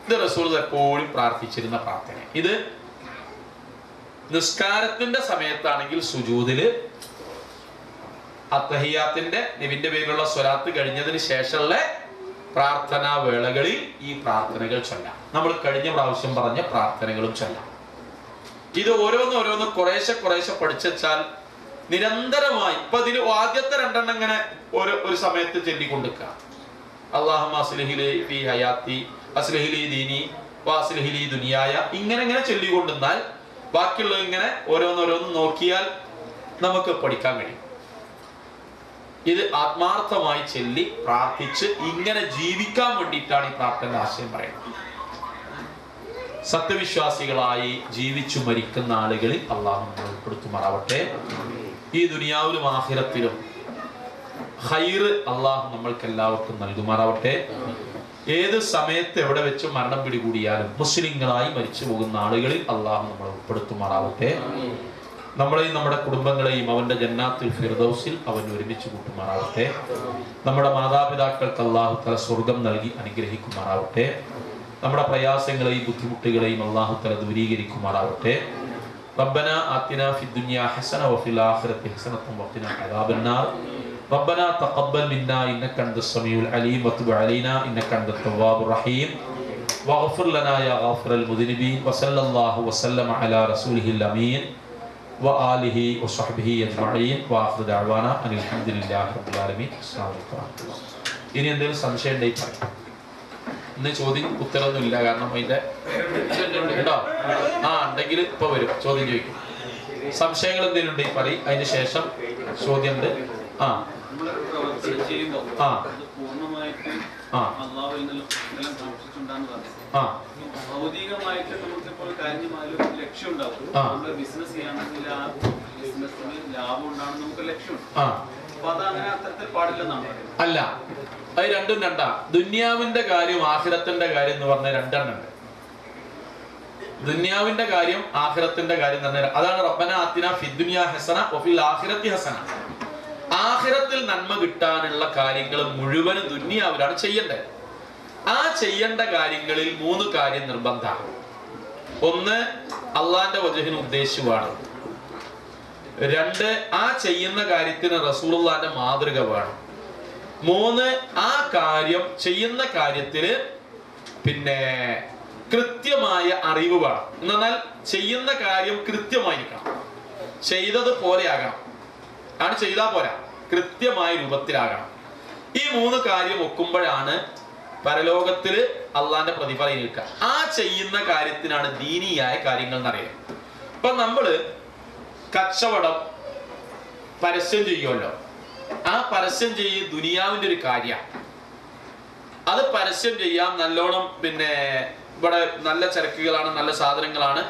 ഇത് റസൂൽ എപ്പോഴും പ്രാർത്ഥിച്ചിരുന്ന പ്രാർത്ഥന. ഇത് നിസ്കാരത്തിന്റെ സമയത്താണെങ്കിൽ സുജൂദില്, അത്തഹിയാത്തിന്റെ നബിന്റെ പേരിലുള്ള സ്വലാത്ത് കഴിഞ്ഞതിന് ശേഷമുള്ള പ്രാർത്ഥനാ വേളകളിൽ ഈ പ്രാർത്ഥനകൾ ചൊല്ലാം. നമ്മൾ കഴിഞ്ഞ പ്രാവശ്യം പറഞ്ഞ പ്രാർത്ഥനകളും ചൊല്ലാം. ഇത് ഓരോന്ന് കുറേശ്ശെ പഠിച്ചാൽ നിരന്തരമായി, ഇപ്പൊ ഇതിൽ ആദ്യത്തെ 2 ഇങ്ങനെ ഒരു സമയത്ത് ചൊല്ലിക്കൊണ്ടിരിക്കുക. അല്ലാഹുമ്മ അസ്ലിഹി ലി ഫീ ഹയാത്തി അസ്ലിഹി ലി ദീനി വഅസ്ലിഹി ലി ദുനിയായ, ഇങ്ങനെ ചൊല്ലിക്കൊണ്ടിരുന്നാൽ ബാക്കിയുള്ളത് ഇങ്ങനെ ഓരോന്ന് നോക്കിയാൽ നമുക്ക് പഠിക്കാൻ കഴിയും. ഇത് ആത്മാർത്ഥമായി ചൊല്ലി പ്രാർത്ഥിച്ച് ഇങ്ങനെ ജീവിക്കാൻ വേണ്ടിയിട്ടാണ് ഈ പ്രാർത്ഥന ആശയം പറയുന്നത്. സത്യവിശ്വാസികളായി ജീവിച്ചു മരിക്കുന്ന ആളുകളിൽ അള്ളാഹു നമ്മളെ ഉൾപ്പെടുത്തുമാറാവട്ടെ. ഈ ദുനിയാവിലും ആഖിറത്തിലും ഖൈർ അള്ളാഹു നമ്മൾക്ക് എല്ലാവർക്കും നൽകുമാറാവട്ടെ. ഏത് സമയത്ത് എവിടെ വെച്ച് മരണം പിടികൂടിയാലും മുസ്ലിങ്ങളായി മരിച്ചു പോകുന്ന ആളുകളിൽ അള്ളാഹു നമ്മളെ ഉൾപ്പെടുത്തുമാറാവട്ടെ. നമ്മളെയും നമ്മുടെ കുടുംബങ്ങളെയും അവന്റെ ജന്നാത്തുൽ ഫിർദൗസിൽ അവൻ ഒരുമിച്ച് കൂട്ടുമാറാവട്ടെ. നമ്മുടെ മാതാപിതാക്കൾക്ക് അള്ളാഹു തആല സ്വർഗം നൽകി അനുഗ്രഹിക്കുമാറാവട്ടെ. നമ്മുടെ പ്രയാസങ്ങളെയും ബുദ്ധിമുട്ടുകളെയും അള്ളാഹു തആല ദൂരീകരിക്കുമാറാവട്ടെ. റബ്ബനാ ആതിനാ ഫിദ്ദുനിയാ ഹസന വഫിൽ ആഖിറതി ഹസനതൻ വഖിനാ അദാബന്നാർ. റബ്ബനാ തഖബ്ബൽ മിന്നാ ഇന്നക അൻതസ് സമീഉൽ അലീം വതുബ് അലൈനാ ഇന്നക അൻതത് തവ്വാബുർ റഹീം വഗ്ഫിർ ലനാ യാ ഗാഫിറൽ മുദ്നിബീൻ വസല്ലല്ലാഹു വസല്ലമ അലാ റസൂലിഹിൽ അമീൻ وآله وصحبه أجمعين وآخر دعوانا أن الحمد لله رب العالمين. السلام عليكم. ഇനി എന്തെങ്കിലും സംശയം ഉണ്ടെങ്കിൽ പറയാം. ഇന്ന് ചോദ്യം ഉത്തരമൊന്നുമില്ല, കാരണം അതിന്റെ ഉണ്ടോ? ഉണ്ടെങ്കിൽ ഇപ്പൊ വരും, ചോദ്യം ചോദിക്കും. സംശയങ്ങൾ എന്തെങ്കിലും ഉണ്ടെങ്കിൽ പറയും, അതിന് ശേഷം ചോദ്യം ഉണ്ട്. ഭൗതികമായിട്ട് നമുക്കിപ്പോൾ കാര്യമായാലും ലക്ഷ്യം ഉണ്ടാവും. നമ്മൾ ബിസിനസ് ചെയ്യാണെങ്കിൽ ആ ബിസിനസ്സിന് ലാഭം ഉണ്ടാകുന്ന നമുക്ക് ലക്ഷ്യമുണ്ട്. അപ്പൊ അതങ്ങനെ അത്തരത്തിൽ പാടില്ലെന്നാണ് പറയുന്നത്. അല്ല, അത് രണ്ടും രണ്ടാ. ദുന്യാവിന്റെ കാര്യം ആഖിറത്തിന്റെ കാര്യം എന്ന് പറഞ്ഞ 2 ഉണ്ട്. ദുന്യാവിന്റെ കാര്യം ആഖിറത്തിന്റെ കാര്യം തന്നെ. അതാണ് റബ്ബനാ ആതിനാ ഫിദ്ദുനിയാ ഹസന വഫിൽ ആഖിറതി ഹസന. ആഖിറത്തിൽ നന്മ കിട്ടാനുള്ള കാര്യങ്ങൾ മുഴുവനും ദുന്യാവിലാണ് ചെയ്യേണ്ടത്. ആ ചെയ്യേണ്ട കാര്യങ്ങളിൽ 3 കാര്യം നിർബന്ധമാണ്. 1, അള്ളാന്റെ വജഹിന് ഉദ്ദേശിച്ചുമാണ്. 2, ആ ചെയ്യുന്ന കാര്യത്തിന് റസൂലുള്ളാന്റെ മാതൃക വേണം. 3, ആ കാര്യം ചെയ്യുന്ന കാര്യത്തിന് പിന്നെ കൃത്യമായ അറിവ് വേണം. എന്നാൽ ചെയ്യുന്ന കാര്യം കൃത്യമായിരിക്കണം, ചെയ്തത് പോലെ ആകണം. ആണ് ചെയ്താൽ പോരാ, കൃത്യമായ രൂപത്തിലാകണം. ഈ 3 കാര്യം ഒക്കുമ്പോഴാണ് പരലോകത്തില് അള്ളാന്റെ പ്രതിഫലം നിൽക്കുക. ആ ചെയ്യുന്ന കാര്യത്തിനാണ് ദീനിയായ കാര്യങ്ങൾ എന്നറിയാം. ഇപ്പൊ നമ്മള് കച്ചവടം പരസ്യം ചെയ്യുമല്ലോ, ആ പരസ്യം ചെയ്യ ദുനിയാവിന്റെ ഒരു കാര്യമാണ്. അത് പരസ്യം ചെയ്യാം നല്ലോണം. പിന്നെ ഇവിടെ നല്ല ചരക്കുകളാണ്, നല്ല സാധനങ്ങളാണ്,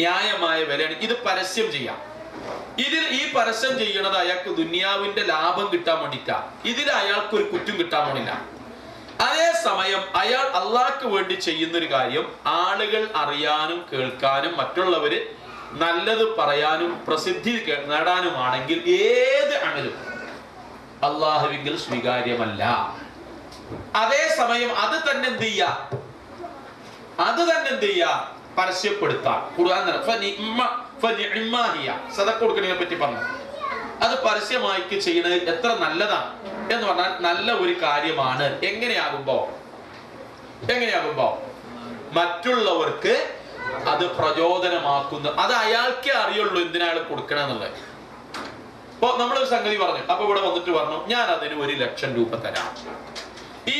ന്യായമായ വിലയാണ്. ഇത് പരസ്യം ചെയ്യാം. ഈ പരസ്യം ചെയ്യണത് അയാൾക്ക് ദുനിയാവിന്റെ ലാഭം കിട്ടാൻ വേണ്ടിയിട്ടാ. ഇതിൽ അയാൾക്ക് ഒരു കുറ്റം കിട്ടാൻ വേണ്ടില്ല. അതേ സമയം അയാൾ അള്ളാഹ്ക്ക് വേണ്ടി ചെയ്യുന്നൊരു കാര്യം ആളുകൾ അറിയാനും കേൾക്കാനും മറ്റുള്ളവര് നല്ലത് പറയാനും പ്രസിദ്ധി നേടാനുമാണെങ്കിൽ ഏത് അമലും അള്ളാഹുവിങ്കിൽ സ്വീകാര്യമല്ല. അതേസമയം അത് തന്നെ എന്ത് ചെയ്യാ പരസ്യപ്പെടുത്താൻ ഖുർആൻ സദഖ കൊടുക്കുന്നതിനെ പറ്റി പറഞ്ഞു. അത് പരസ്യമായിട്ട് ചെയ്യുന്നത് എത്ര നല്ലതാണ് എന്ന് പറഞ്ഞാൽ നല്ല ഒരു കാര്യമാണ്. എങ്ങനെയാകുമ്പോ മറ്റുള്ളവർക്ക് അത് പ്രചോദനമാക്കുന്നു. അത് അയാൾക്കേ അറിയുള്ളൂ എന്തിനാ അയാൾ കൊടുക്കണമെന്നുള്ളത്. ഇപ്പൊ നമ്മളൊരു സംഗതി പറഞ്ഞു, അപ്പൊ ഇവിടെ വന്നിട്ട് പറഞ്ഞു ഞാൻ അതിന് 1,00,000 രൂപ തരാം. ഈ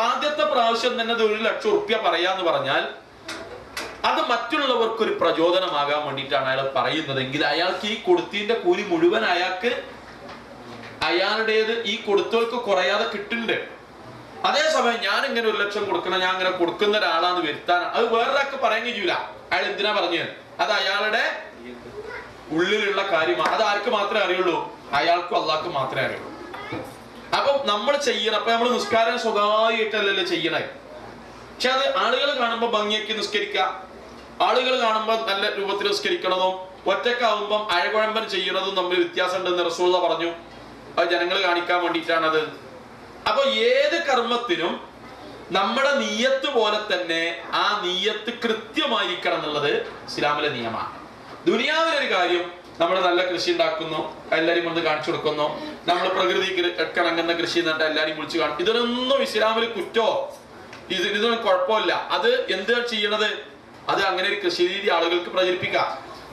ആദ്യത്തെ പ്രാവശ്യം തന്നെ 1,00,000 റുപ്യ പറയാന്ന് പറഞ്ഞാൽ അത് മറ്റുള്ളവർക്കൊരു പ്രചോദനമാകാൻ വേണ്ടിയിട്ടാണ് അയാൾ പറയുന്നതെങ്കിൽ അയാൾക്ക് ഈ കൊടുത്തതിന്റെ കൂലി മുഴുവൻ അയാളുടേത് ഈ കൊടുത്തവർക്ക് കുറയാതെ കിട്ടുന്നുണ്ട്. അതേസമയം ഞാൻ ഇങ്ങനെ 1,00,000 കൊടുക്കണം, ഞാൻ ഇങ്ങനെ കൊടുക്കുന്ന ഒരാളാന്ന് വരുത്താൻ അത് വേറൊരാൾക്ക് പറയാൻ കഴിയൂല. അയാൾ എന്തിനാ പറഞ്ഞത്? അത് അയാളുടെ ഉള്ളിലുള്ള കാര്യമാണ്. അത് ആർക്ക് മാത്രമേ അറിയുള്ളൂ? അയാൾക്കും അള്ളാഹ്ക്കും മാത്രമേ അറിയുള്ളൂ. അപ്പൊ നമ്മൾ ചെയ്യണം. അപ്പൊ നമ്മൾ നിസ്കാരം സ്വകാര്യമായിട്ടല്ലല്ലോ ചെയ്യണേ. പക്ഷെ അത് ആളുകൾ കാണുമ്പോൾ ഭംഗിയാക്കി നിസ്കരിക്കുക, ആളുകൾ കാണുമ്പോൾ നല്ല രൂപത്തിൽ നിസ്കരിക്കണതും ഒറ്റക്കാവുമ്പം അഴകുഴമ്പൻ ചെയ്യണതും തമ്മിൽ വ്യത്യാസം ഉണ്ടെന്ന് റസൂലുള്ളാഹി പറഞ്ഞു. അത് ജനങ്ങൾ കാണിക്കാൻ വേണ്ടിയിട്ടാണത്. അപ്പൊ ഏത് കർമ്മത്തിനും നമ്മുടെ നിയ്യത്ത് പോലെ തന്നെ ആ നിയ്യത്ത് കൃത്യമായിരിക്കണം എന്നുള്ളത് ഇസ്ലാമിലെ നിയമമാണ്. ദുനിയാവിലൊരു കാര്യം, നമ്മൾ നല്ല കൃഷി ഉണ്ടാക്കുന്നു, എല്ലാവരും കൊണ്ട് കാണിച്ചു കൊടുക്കുന്നു, നമ്മൾ പ്രകൃതി ഇണങ്ങുന്ന കൃഷി എന്നിട്ട് എല്ലാവരും വിളിച്ചു കാണും, ഇതിനൊന്നും ഇസ്ലാമിൽ കുറ്റോ ഇതൊന്നും കുഴപ്പമില്ല. അത് എന്ത് ചെയ്യണത്? അത് അങ്ങനെ ഒരു കൃഷി രീതി ആളുകൾക്ക് പ്രചരിപ്പിക്കാം.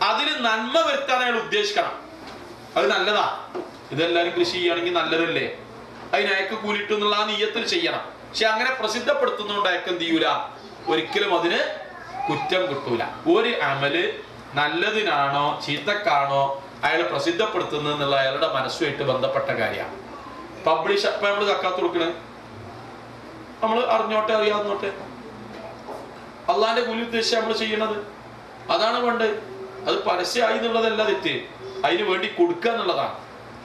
അതിന് നന്മ വരുത്താൻ അയാൾ ഉദ്ദേശിക്കണം. അത് നല്ലതാ, ഇതെല്ലാരും കൃഷി ചെയ്യുകയാണെങ്കിൽ നല്ലതല്ലേ, അതിന് അയക്ക് കൂലിട്ടു എന്നുള്ള ആ നീയത്തിൽ ചെയ്യണം. പക്ഷെ അങ്ങനെ പ്രസിദ്ധപ്പെടുത്തുന്നതുകൊണ്ട് അയക്ക് എന്ത് ചെയ്യൂല, ഒരിക്കലും അതിന് കുറ്റം കിട്ടൂല. ഒരു അമല് നല്ലതിനാണോ ചീത്തക്കാണോ അയാൾ പ്രസിദ്ധപ്പെടുത്തുന്നത് എന്നുള്ള അയാളുടെ മനസ്സുമായിട്ട് ബന്ധപ്പെട്ട കാര്യമാണ്. പബ്ലിഷ് ഇപ്പൊ നമ്മൾ സക്കാത്ത് കൊടുക്കണേ, നമ്മൾ അറിഞ്ഞോട്ടെ അറിയാവുന്നോട്ടെ, അള്ളാന്റെ കൂലി ഉദ്ദേശിച്ച് നമ്മൾ ചെയ്യണത് അതാണ് വേണ്ടത്. അത് പരസ്യമായി എന്നുള്ളതല്ല തെറ്റ്, അതിന് വേണ്ടി കൊടുക്കുക എന്നുള്ളതാണ്.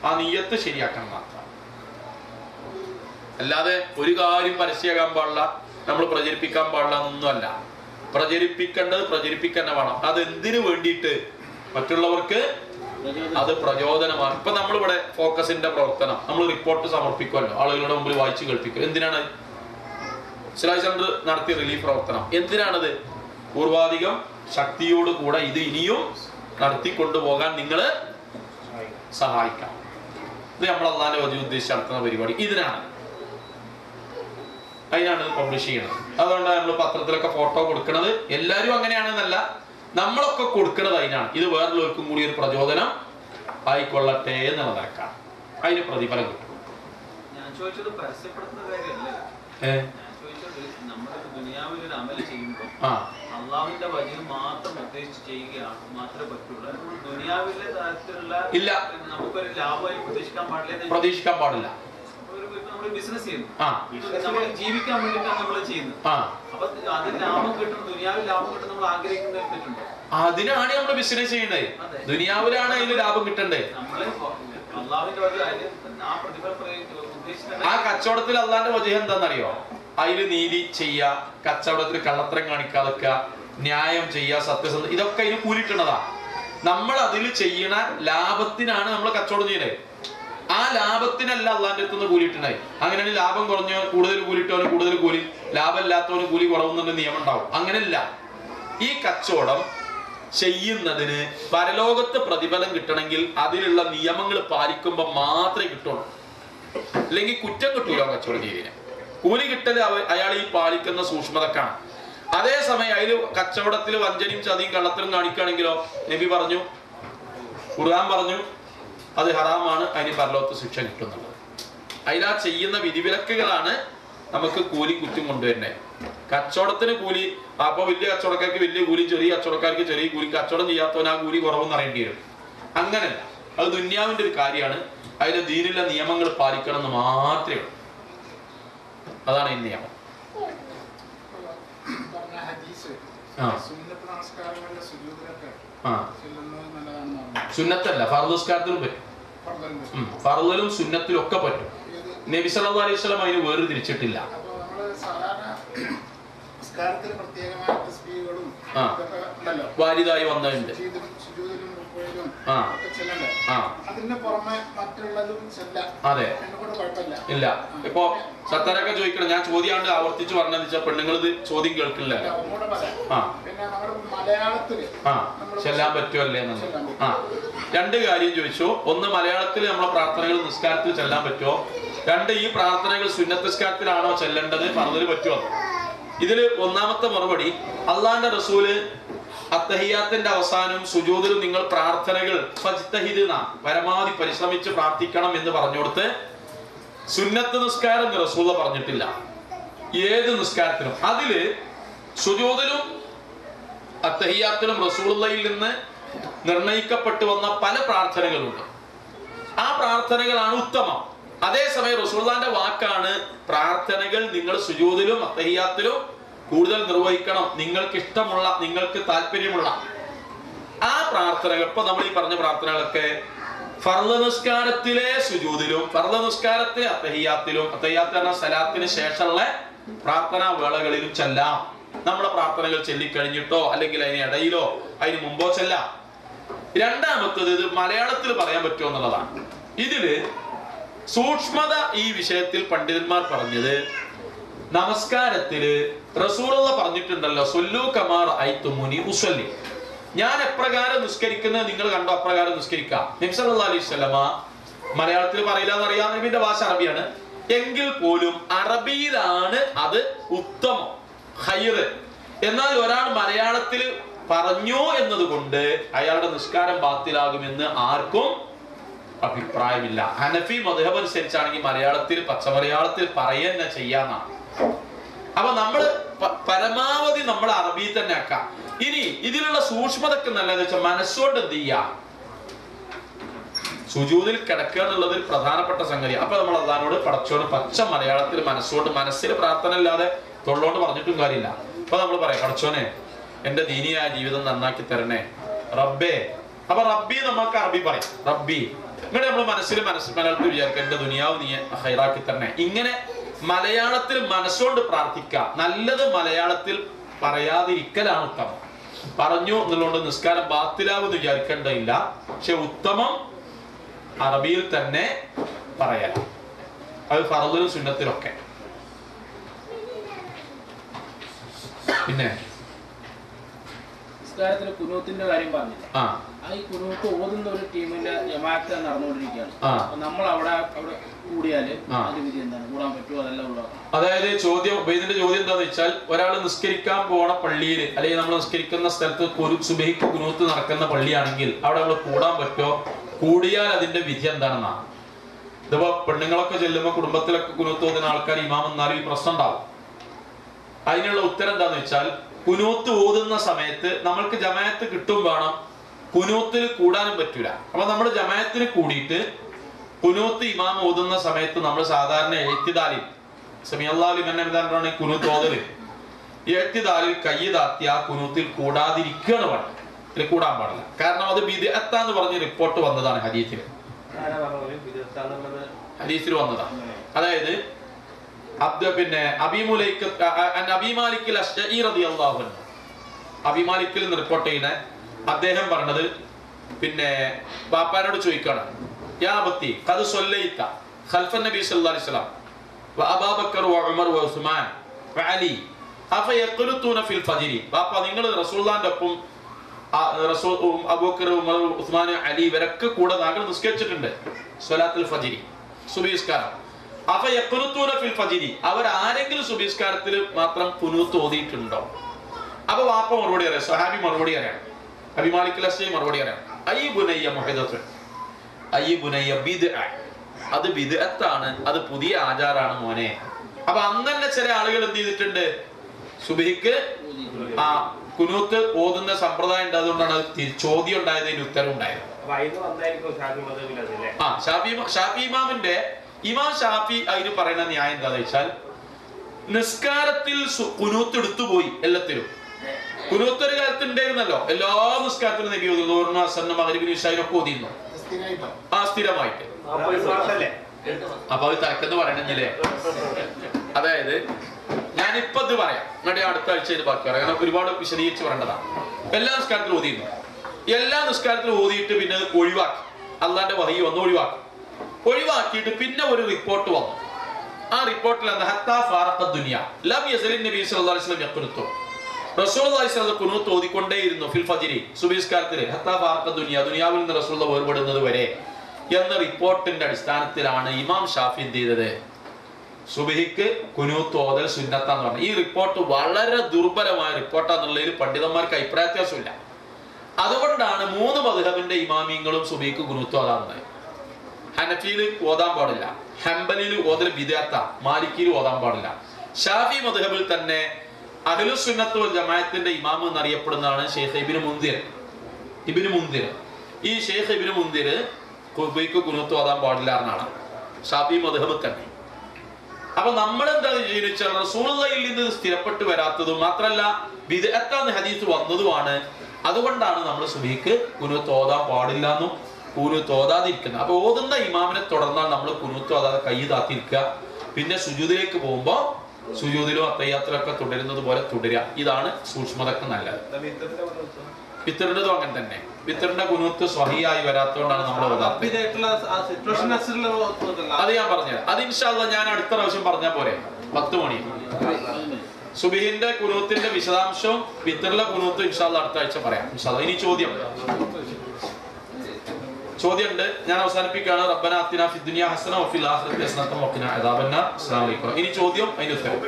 ആ നീയത്ത് ശരിയാക്കണം മാത്രം. അല്ലാതെ ഒരു കാര്യം പരസ്യമാകാൻ പാടില്ല, നമ്മൾ പ്രചരിപ്പിക്കാൻ പാടില്ല എന്നൊന്നുമല്ല. പ്രചരിപ്പിക്കേണ്ടത് പ്രചരിപ്പിക്കാൻ വേണം. അത് എന്തിനു വേണ്ടിയിട്ട്? മറ്റുള്ളവർക്ക് അത് പ്രചോദനമാണ്. ഇപ്പൊ നമ്മളിവിടെ ഫോക്കസിന്റെ പ്രവർത്തനം, നമ്മൾ റിപ്പോർട്ട് സമർപ്പിക്കുമല്ലോ, ആളുകളുടെ മുമ്പിൽ വായിച്ചു കേൾപ്പിക്കും. എന്തിനാണ്? ഇസ്ലാഹി സെന്റർ നടത്തിയ റിലീഫ് പ്രവർത്തനം എന്തിനാണത്? പൂർവാധികം ശക്തിയോട് കൂടെ ഇത് ഇനിയും നടത്തിക്കൊണ്ടുപോകാൻ നിങ്ങൾ സഹായിക്കാം. ഇത് നമ്മൾ അള്ളാന്റെ വജി ഉദ്ദേശിച്ച് നടത്തുന്ന പരിപാടി ഇതിനാണ്, അതിനാണ് പബ്ലിഷ് ചെയ്യണത്. അതുകൊണ്ട് നമ്മൾ പത്രത്തിലൊക്കെ ഫോട്ടോ കൊടുക്കുന്നത് എല്ലാവരും അങ്ങനെയാണെന്നല്ല, നമ്മളൊക്കെ കൊടുക്കുന്നത് അതിനാണ്. ഇത് വേറൊരുവർക്കും കൂടി ഒരു പ്രചോദനം ആയിക്കൊള്ളട്ടെ എന്നുള്ള നിലക്കാണ്. അതിന് പ്രതിഫലം കിട്ടും. ഞാൻ ചോദിച്ചത് പരസ്യപ്പെടുത്തുന്ന കാര്യമല്ലേ, നമ്മുടെ ദുനിയാവിൽ ഒരു അമല് ചെയ്യുമ്പോൾ അള്ളാഹുവിന്റെ വചനം മാത്രം ഉദ്ദേശിച്ച് ചെയ്യുകയാണ് മാത്രമേ പറ്റുള്ളൂ. ദുനിയാവിലെ തരത്തിലുള്ള ഇല്ല, നമുക്കൊരു ലാഭം പ്രതീക്ഷിക്കാൻ പാടില്ല. നമ്മൾ ബിസിനസ് ചെയ്യുന്നു, നമ്മൾ ജീവിക്കാൻ വേണ്ടിയിട്ടാണ് നമ്മൾ ചെയ്യുന്നത്. അപ്പൊ അതിന് ലാഭം കിട്ടും, ദുനിയാവിൽ ലാഭം കിട്ടും നമ്മൾ ആഗ്രഹിക്കുന്നതിൽ തെറ്റുണ്ടോ? അതിനാണ് നമ്മൾ ബിസിനസ് ചെയ്യുന്നത്. ദുനിയാവിലാണ് അതിന് ലാഭം കിട്ടണ്ടേ. അള്ളാഹുവിന്റെ ആ പ്രതിഫലം ഉദ്ദേശിച്ച ആ കച്ചവടത്തിൽ അള്ളാന്റെ വജഹ് എന്താണെന്നറിയോ? അതിൽ നീതി ചെയ്യുക, കച്ചവടത്തിൽ കള്ളത്തരം കാണിക്കാതെക്കുക, ന്യായം ചെയ്യുക, സത്യസന്ധത, ഇതൊക്കെ അതിന് കൂലിട്ടുള്ളതാ. നമ്മൾ അതിൽ ചെയ്യണ ലാഭത്തിനാണ് നമ്മൾ കച്ചവടം ചെയ്യണേ. ആ ലാഭത്തിനല്ല അള്ളാന്റെ അടുത്തുനിന്ന് കൂലിട്ടുണ്ടായി. അങ്ങനെയാണ് ലാഭം കുറഞ്ഞ കൂടുതൽ കൂലിട്ടവന് കൂടുതൽ കൂലി, ലാഭം ഇല്ലാത്തവന് കൂലി കുറവുന്ന നിയമം ഉണ്ടാവും. അങ്ങനെയല്ല. ഈ കച്ചവടം ചെയ്യുന്നതിന് പരലോകത്ത് പ്രതിഫലം കിട്ടണമെങ്കിൽ അതിലുള്ള നിയമങ്ങൾ പാലിക്കുമ്പോൾ മാത്രമേ കിട്ടുള്ളൂ. അല്ലെങ്കിൽ കുറ്റം കിട്ടൂല കച്ചവടം ചെയ്തതിന്. കൂലി കിട്ടൽ അയാൾ ഈ പാലിക്കുന്ന സൂക്ഷ്മതക്കാണ്. അതേസമയം അതിൽ കച്ചവടത്തിൽ വഞ്ചനയും ചതിയും കള്ളത്തരം കാണിക്കുകയാണെങ്കിലോ നബി പറഞ്ഞു, ഖുർആൻ പറഞ്ഞു അത് ഹറാമാണ്, അതിന് പരലോകത്ത് ശിക്ഷ കിട്ടുന്നുള്ളത്. അതിലാ ചെയ്യുന്ന വിധിവിലക്കുകളാണ് നമുക്ക് കൂലി കുറ്റം കൊണ്ടുവരുന്നത്. കച്ചവടത്തിന് കൂലി, അപ്പൊ വലിയ കച്ചവടക്കാർക്ക് വലിയ കൂലി, ചെറിയ കച്ചവടക്കാർക്ക് ചെറിയ കൂലി, കച്ചവടം ചെയ്യാത്തവൻ ആ കൂലി കുറവെന്ന് അറിയേണ്ടി വരും. അങ്ങനല്ല, അത് ദുന്യാവിന്റെ ഒരു കാര്യമാണ്. അതിലെ ദീനിലെ നിയമങ്ങൾ പാലിക്കണം എന്ന് മാത്രമേ ഉള്ളൂ. അതാണ് ഈ നിയമം. സുന്നത്തല്ല, ഫർദ് നിസ്കാരത്തിലും പറ്റും. ഫർദിലും സുന്നത്തിലും ഒക്കെ പറ്റും. നബി സല്ലല്ലാഹു അലൈഹി വസല്ലം അതിന് വേർതിരിച്ചിട്ടില്ല. വാരിതായി വന്നിട്ടുണ്ട്. അതെ, ഇല്ല. ഇപ്പൊ സത്താരൊക്കെ ചോദിക്കണം, ഞാൻ ചോദ്യമാണ്ട് ആവർത്തിച്ച് പറഞ്ഞെന്ന് വെച്ചാൽ പെണ്ണുങ്ങൾ ഇത് ചോദ്യം കേൾക്കില്ല. ചെല്ലാൻ പറ്റുമല്ലേ എന്നുള്ളത്. രണ്ട് കാര്യം ചോദിച്ചു. ഒന്ന്, മലയാളത്തിൽ നമ്മളെ പ്രാർത്ഥനകൾ നിസ്കാരത്തിൽ ചെല്ലാൻ പറ്റുമോ? രണ്ട്, ഈ പ്രാർത്ഥനകൾ സുന്നത്ത് നിസ്കാരത്തിലാണോ ചെല്ലേണ്ടത്, പറഞ്ഞതിൽ പറ്റുമോ? ഇതില് ഒന്നാമത്തെ മറുപടി, അള്ളാന്റെ റസൂല് അത്തഹിയാത്തിന്റെ അവസാനം സുജൂദിലും നിങ്ങൾ പ്രാർത്ഥനകൾ പരമാവധി പരിശ്രമിച്ച് പ്രാർത്ഥിക്കണം എന്ന് പറഞ്ഞുകൊടുത്ത് സുന്നത്ത് നിസ്കാരം റസൂല പറഞ്ഞിട്ടില്ല. ഏത് നിസ്കാരത്തിലും അതില് സുജൂദിലും അത്തഹിയാത്തിലും റസൂലുള്ളാഹിയിൽ നിന്ന് നിർണയിക്കപ്പെട്ടു വന്ന പല പ്രാർത്ഥനകളുണ്ട്. ആ പ്രാർത്ഥനകളാണ് ഉത്തമം. അതേസമയം റസൂലുള്ളാഹിന്റെ വാക്കാണ് പ്രാർത്ഥനകൾ നിങ്ങൾ സുജൂദിലും അത്തഹിയാത്തിലും കൂടുതൽ നിർവഹിക്കണം, നിങ്ങൾക്ക് ഇഷ്ടമുള്ള, നിങ്ങൾക്ക് താല്പര്യമുള്ള ആ പ്രാർത്ഥനകൾ. ഇപ്പൊ നമ്മൾ ഈ പറഞ്ഞ പ്രാർത്ഥനകളൊക്കെ ഫർള് നിസ്കാരത്തിലെ സുജൂദിലും ഫർള് നിസ്കാരത്തിലെ അത്തഹിയാത്തിലും, അത്തഹിയാത്ത് എന്ന സലാത്തിന് ശേഷമുള്ള പ്രാർത്ഥനാ വേളകളിലും ചെല്ലാം. നമ്മുടെ പ്രാർത്ഥനകൾ ചൊല്ലിക്കഴിഞ്ഞിട്ടോ അല്ലെങ്കിൽ അതിന് ഇടയിലോ അതിന് മുമ്പോ ചെല്ലാം. രണ്ടാമത്തത്, ഇത് മലയാളത്തിൽ പറയാൻ പറ്റുമോ എന്നുള്ളതാണ്. ഇതില് സൂക്ഷ്മത ഈ വിഷയത്തിൽ പണ്ഡിതന്മാർ പറഞ്ഞത്, നമസ്കാരത്തില് റസൂലുള്ള പറഞ്ഞിട്ടുണ്ടല്ലോ, സൊല്ലു കമാ റഅയ്തുമുനി ഉസല്ലി, ഞാൻ എപ്രകാരം നിസ്കരിക്കുന്നത് നിങ്ങൾ കണ്ടോ അപ്രകാരം നിസ്കരിക്കാം. നബി സല്ലല്ലാഹു അലൈഹി വസല്ലമ മലയാളത്തിൽ പറയില്ല എന്നറിയാം, നബിയുടെ ഭാഷ അറബിയാണ്. എങ്കിൽ പോലും അറബിയിലാണ് അത് ഉത്തമം, ഖൈറ്. എന്നാൽ ഒരാൾ മലയാളത്തിൽ പറഞ്ഞു എന്നതുകൊണ്ട് അയാളുടെ നിസ്കാരം ബാത്തിലാകുമെന്ന് ആർക്കും അഭിപ്രായമില്ല. ഹനഫി മദ്ഹബ് അനുസരിച്ചാണെങ്കിൽ മലയാളത്തിൽ, പച്ചമലയാളത്തിൽ പറയുന്ന ചെയ്യാന്നാണ്. അപ്പൊ നമ്മൾ പരമാവധി നമ്മൾ അറബിയിൽ തന്നെ ആക്കാം. ഇനി ഇതിലുള്ള സൂക്ഷ്മതക്ക് നല്ലതെന്ന് വെച്ചാൽ മനസ്സുകൊണ്ട് എന്ത് ചെയ്യാം, സുജൂദിൽ കിടക്കുക എന്നുള്ളത് ഒരു പ്രധാനപ്പെട്ട സംഗതി. അപ്പൊ നമ്മൾ അള്ളാഹുവോട് പടച്ചോട് പച്ച മലയാളത്തിൽ മനസ്സുകൊണ്ട്, മനസ്സിൽ പ്രാർത്ഥന ഇല്ലാതെ തൊള്ളോണ്ട് പറഞ്ഞിട്ടും കാര്യമില്ല. അപ്പൊ നമ്മൾ പറയാം, പടച്ചോനെ എന്റെ ദീനിയായ ജീവിതം നന്നാക്കി തരണേ റബ്ബേ. അപ്പൊ റബ്ബി നമുക്ക് അറബി പറയും, റബ്ബി. ഇങ്ങനെ നമ്മൾ മലയാളത്തിൽ വിചാരിക്കുക, എന്റെ ദുനിയാവ് നീ ഹൈറാക്കി തരണേ. ഇങ്ങനെ മലയാളത്തിൽ മനസ്സുകൊണ്ട് പ്രാർത്ഥിക്കുക. നല്ലത് മലയാളത്തിൽ പറയാതിരിക്കലാണ് ഉത്തമം. പറഞ്ഞു എന്നുള്ളതുകൊണ്ട് നിസ്കാരം ബാത്തിലാവെന്ന് വിചാരിക്കേണ്ടതില്ല. പക്ഷെ ഉത്തമം അറബിയിൽ തന്നെ പറയണം. അത് ഫർദിലും സുന്നത്തിലൊക്കെ. പിന്നെ നിസ്കാരത്തിൽ കുനൂത്തിന്റെ കാര്യം പറഞ്ഞില്ല. ഈ കുനൂത്ത് ഓതുന്ന ഒരു ടീമിന്റെ ജമാഅത്ത് നടന്നുകൊണ്ടിരിക്കുകയാണ്. നമ്മൾ അവിടെ കൂടിയാല് അതിന്റെ വിധി എന്താണ്? കൂടാൻ പറ്റുമോ? അതെല്ലാം ഉള്ളതാണ്. അതായത് ഇതിന്റെ ചോദ്യം എന്താന്ന് വെച്ചാൽ, ഒരാൾ നിസ്കരിക്കാൻ പോണ പള്ളിയിൽ അല്ലെങ്കിൽ നമ്മൾ നിസ്കരിക്കുന്ന സ്ഥലത്ത് സുബഹിക്ക് കുനൂത്ത് നടക്കുന്ന പള്ളിയാണെങ്കിൽ അവിടെ നമ്മൾ കൂടാൻ പറ്റുമോ? കൂടിയാൽ അതിന്റെ വിധി എന്താണെന്നാണ്. ഇതിപ്പോ പെണ്ണുങ്ങളൊക്കെ ചെല്ലുമ്പോൾ കുടുംബത്തിലൊക്കെ കുനൂത്ത് ഓതുന്ന ആൾക്കാർ ഇമാം എന്നാലും ഈ പ്രശ്നം ഉണ്ടാവും. അതിനുള്ള ഉത്തരം എന്താന്ന് വെച്ചാൽ, കുനൂത്ത് ഓതുന്ന സമയത്ത് നമ്മൾക്ക് ജമാഅത്ത് കിട്ടും വേണം, കുനൂത്തിൽ കൂടാനും പറ്റൂല. അപ്പൊ നമ്മൾ ജമാഅത്തിന് കൂടിയിട്ട് കുനൂത്ത് ഇമാം ഓതുന്ന സമയത്ത് നമ്മൾ സാധാരണ എഴുത്തിദാലിൽ സമിഅല്ലാഹു ലിമൻ ഹമിദാണ് കുനൂത്ത് ഓതല്. എഴുത്തിദാലിൽ കൈ താത്തി ആ കുനൂത്തിൽ കൂടാതിരിക്കുകയാണ് വേണം, ഇതിൽ കൂടാൻ പാടില്ല. കാരണം അത് ബിദ്അത്താന്ന് പറഞ്ഞ് റിപ്പോർട്ട് വന്നതാണ് ഹദീസിൽ വന്നതാണ്. അതായത് പിന്നെ അബീമാലിക്കിൽ നിന്ന് റിപ്പോർട്ട് ചെയ്യുന്ന അദ്ദേഹം പറഞ്ഞത്, പിന്നെ ബാപ്പാനോട് ചോദിക്കാണ്, യാ അബത്തി ഖദ് സ്വല്ലൈത ഖൽഫ നബി സല്ലല്ലാഹു അലൈഹി വസല്ലം വ അബൂബക്കർ വ ഉമർ വ ഉസ്മാൻ വ അലി അഫയഖ്ലുതൂന ഫിൽ ഫജ്രി. ബാപ്പ, നിങ്ങൾ റസൂലുള്ളാഹിന്റെ ഒപ്പം അബൂബക്കർ, ഉമർ, ഉസ്മാൻ, അലി ഇവരൊക്കെ കൂടെ താങ്കൾ നിസ്കരിച്ചിട്ടുണ്ട് സ്വലാത്തുൽ ഫജ്രി, സുബ്ഹി നിസ്കാരം. അഫയഖ്ലുതൂന ഫിൽ ഫജ്രി, അവർ ആരെങ്കിലും സുബ്ഹി നിസ്കാരത്തിൽ മാത്രം ഖുനൂത്ത് ഓതിയിട്ടുണ്ടോ? അപ്പൊ വാപ്പ മറുപടി അറിയാം, സ്വഹാബി മറുപടി അറിയാം, അബി മാലിക് അൽ-അശ്അരി മറുപടി അറിയാം, അയ്യുബുനയ്യ മുഹദത്ത്, അയ്യുബുനയ്യ ബിദ്അ, അത് ബിദ്അത്താണ്, അത് പുതിയ ആചാരാണ് മോനെ. അപ്പൊ അന്ന് തന്നെ ചില ആളുകൾ എന്ത് ചെയ്തിട്ടുണ്ട്, സുബ്ഹിക്ക് ആ കുനൂത്ത് ഓതുന്ന സമ്പ്രദായം ഉണ്ട്. അതുകൊണ്ടാണ് ചോദ്യം ഉണ്ടായതിന് ഉത്തരം ഉണ്ടായത്. ഷാഫി ഇമാമിന്റെ ഇമാം ഷാഫി അതിന് പറയുന്ന ന്യായം എന്താന്ന് വെച്ചാൽ, നിസ്കാരത്തിൽ കുനൂത്ത് എടുത്തുപോയി. എല്ലാത്തിലും കുനൂത്ത് ഒരു കാലത്ത് ഉണ്ടായിരുന്നല്ലോ, എല്ലാ നിസ്കാരത്തിലും നബി ഓതുന്നു, അസറിനും മഗ്രിബിനും ഇശാഇനും ഓതിയിരുന്നു സ്ഥിരമായിട്ട്. അപ്പൊ അത് തലക്കെന്ന് പറയണെന്നില്ലേ? അതായത് ഞാനിപ്പോ ഇത് പറയാം, എന്നിട്ട് അടുത്ത ആഴ്ച ഇത് ബാക്കി പറയാം. കാരണം ഒരുപാട് വിശദീകരിച്ച് പറയേണ്ടതാണ്. എല്ലാ നിസ്കാരത്തിലും ഓതിയിരുന്നു. എല്ലാ നിസ്കാരത്തിലും ഓതിയിട്ട് പിന്നെ അത് ഒഴിവാക്കി. അള്ളാന്റെ വഹി വന്ന് ഒഴിവാക്കിയിട്ട് പിന്നെ ഒരു റിപ്പോർട്ട് വന്നു. ആ റിപ്പോർട്ടിൽ എന്താ? ഹത്താ ഫാറഖ ദുനിയ ലം യസലിൻ നബി സല്ലല്ലാഹു അലൈഹി വസല്ലം യഖ്നുതു. റസൂലുള്ളാഹി സ്വല്ലല്ലാഹു അലൈഹി വസല്ലം ഖുനൂത്ത് ഓതിക്കൊണ്ടേയിരുന്നു ഫിൽ ഫജ്രി, സുബ്ഹി നിസ്കാരത്തിൽ. ഹത്താ ഫാറഖ ദുനിയ, ദുനിയാവിൽ നിന്ന് റസൂലുള്ളാഹി വേർപെടുന്നത് വരെ എന്ന റിപ്പോർട്ടിന്റെ അടിസ്ഥാനത്തിലാണ് ഇമാം ഷാഫി എന്ത് ചെയ്തത്? സുബ്ഹിക്ക് ഖുനൂത്ത് ഓതൽ സുന്നത്താന്ന് പറഞ്ഞു. ഈ റിപ്പോർട്ട് വളരെ ദുർബലമായ റിപ്പോർട്ടാന്നുള്ളതിൽ പണ്ഡിതന്മാർക്ക് അഭിപ്രായ വ്യത്യാസമില്ല. അതുകൊണ്ടാണ് 3 മദ്ഹബിന്റെ ഇമാമിയങ്ങളും സുബ്ഹിക്ക് ഖുനൂത്ത് ഓതാറുണ്ട്. ഹനഫിയിൽ ഓതാൻ പാടില്ല, ഹംബലിയിൽ ഓതൽ ബിദ്അത്ത, മാലിക്കിയിൽ ഓതാൻ പാടില്ല. ഷാഫി മദ്ഹബിൽ തന്നെ അഹ്ലുസ് സുന്നത്ത് വൽ ജമാഅത്തിന്റെ ഇമാം എന്നറിയപ്പെടുന്നതാണ് ഷെയ്ഖ് ഇബ്നു മുൻദിർ. ഈ ഷെയ്ഖ് ഇബ്നു മുൻദിർ സുബ്ഹിക്ക് ഖുനൂത്ത് ഓതാൻ പാടില്ല എന്നാണ് ഷാഫി മദ്ഹബിൽ തന്നെ. അപ്പൊ നമ്മൾ എന്താ ചെയ്യുന്നത്? റസൂലുള്ളാഹിയിൽ നിന്ന് സ്ഥിരപ്പെട്ട് വരാത്തതും മാത്രമല്ല ബിദ്അത്താന്ന് ഹദീസ് വന്നതുമാണ്. അതുകൊണ്ടാണ് നമ്മൾ സുബ്ഹിക്ക് ഖുനൂത്ത് ഓതാൻ പാടില്ല എന്നും ഖുനൂത്ത് ഓതാതിരിക്കുന്നത്. അപ്പൊ ഓതുന്ന ഇമാമിനെ തുടർന്നാൽ നമ്മൾ ഖുനൂത്ത് ഓതാതെ കൈ താത്തിരിക്കുക. പിന്നെ സുജൂദിലേക്ക് പോകുമ്പോൾ സുജൂദിലും അത്തഹിയ്യാത്തിലൊക്കെ തുടരുന്നത് പോലെ തുടരുക. ഇതാണ് സൂക്ഷ്മതക്ക് നല്ലത്. വിത്തറിന്റെതും അങ്ങനെ തന്നെ. വിത്തറിന്റെ ഖുനൂത്ത് സ്വഹിയായി വരാത്തതുകൊണ്ടാണ് നമ്മൾ ഓതാത്തത്. അത് ഞാൻ പറഞ്ഞത്. അത് ഇൻഷാ അല്ലാഹ് ഞാൻ അടുത്ത പ്രാവശ്യം പറഞ്ഞാൽ പോരെ? 10 മണി സുബ്ഹിന്റെ ഖുനൂത്തിന്റെ വിശദാംശവും വിത്തറിലെ ഖുനൂത്തും ഇൻഷാ അല്ലാഹ് അടുത്ത ആഴ്ച പറയാം. ഇൻഷാ അല്ലാഹ്. ഇനി ചോദ്യമുണ്ട്, ഞാൻ അവസാനിപ്പിക്കുകയാണ്. റബ്ബനാ ആതിനാ ഫിദ്ദുനിയാ ഹസന വഫിൽ ആഖിറതി ഹസനത വഖിനാ അദാബന്നാർ. അസ്സലാമു അലൈക്കും. ഇനി ചോദ്യം, അതിന് ഉത്തരം.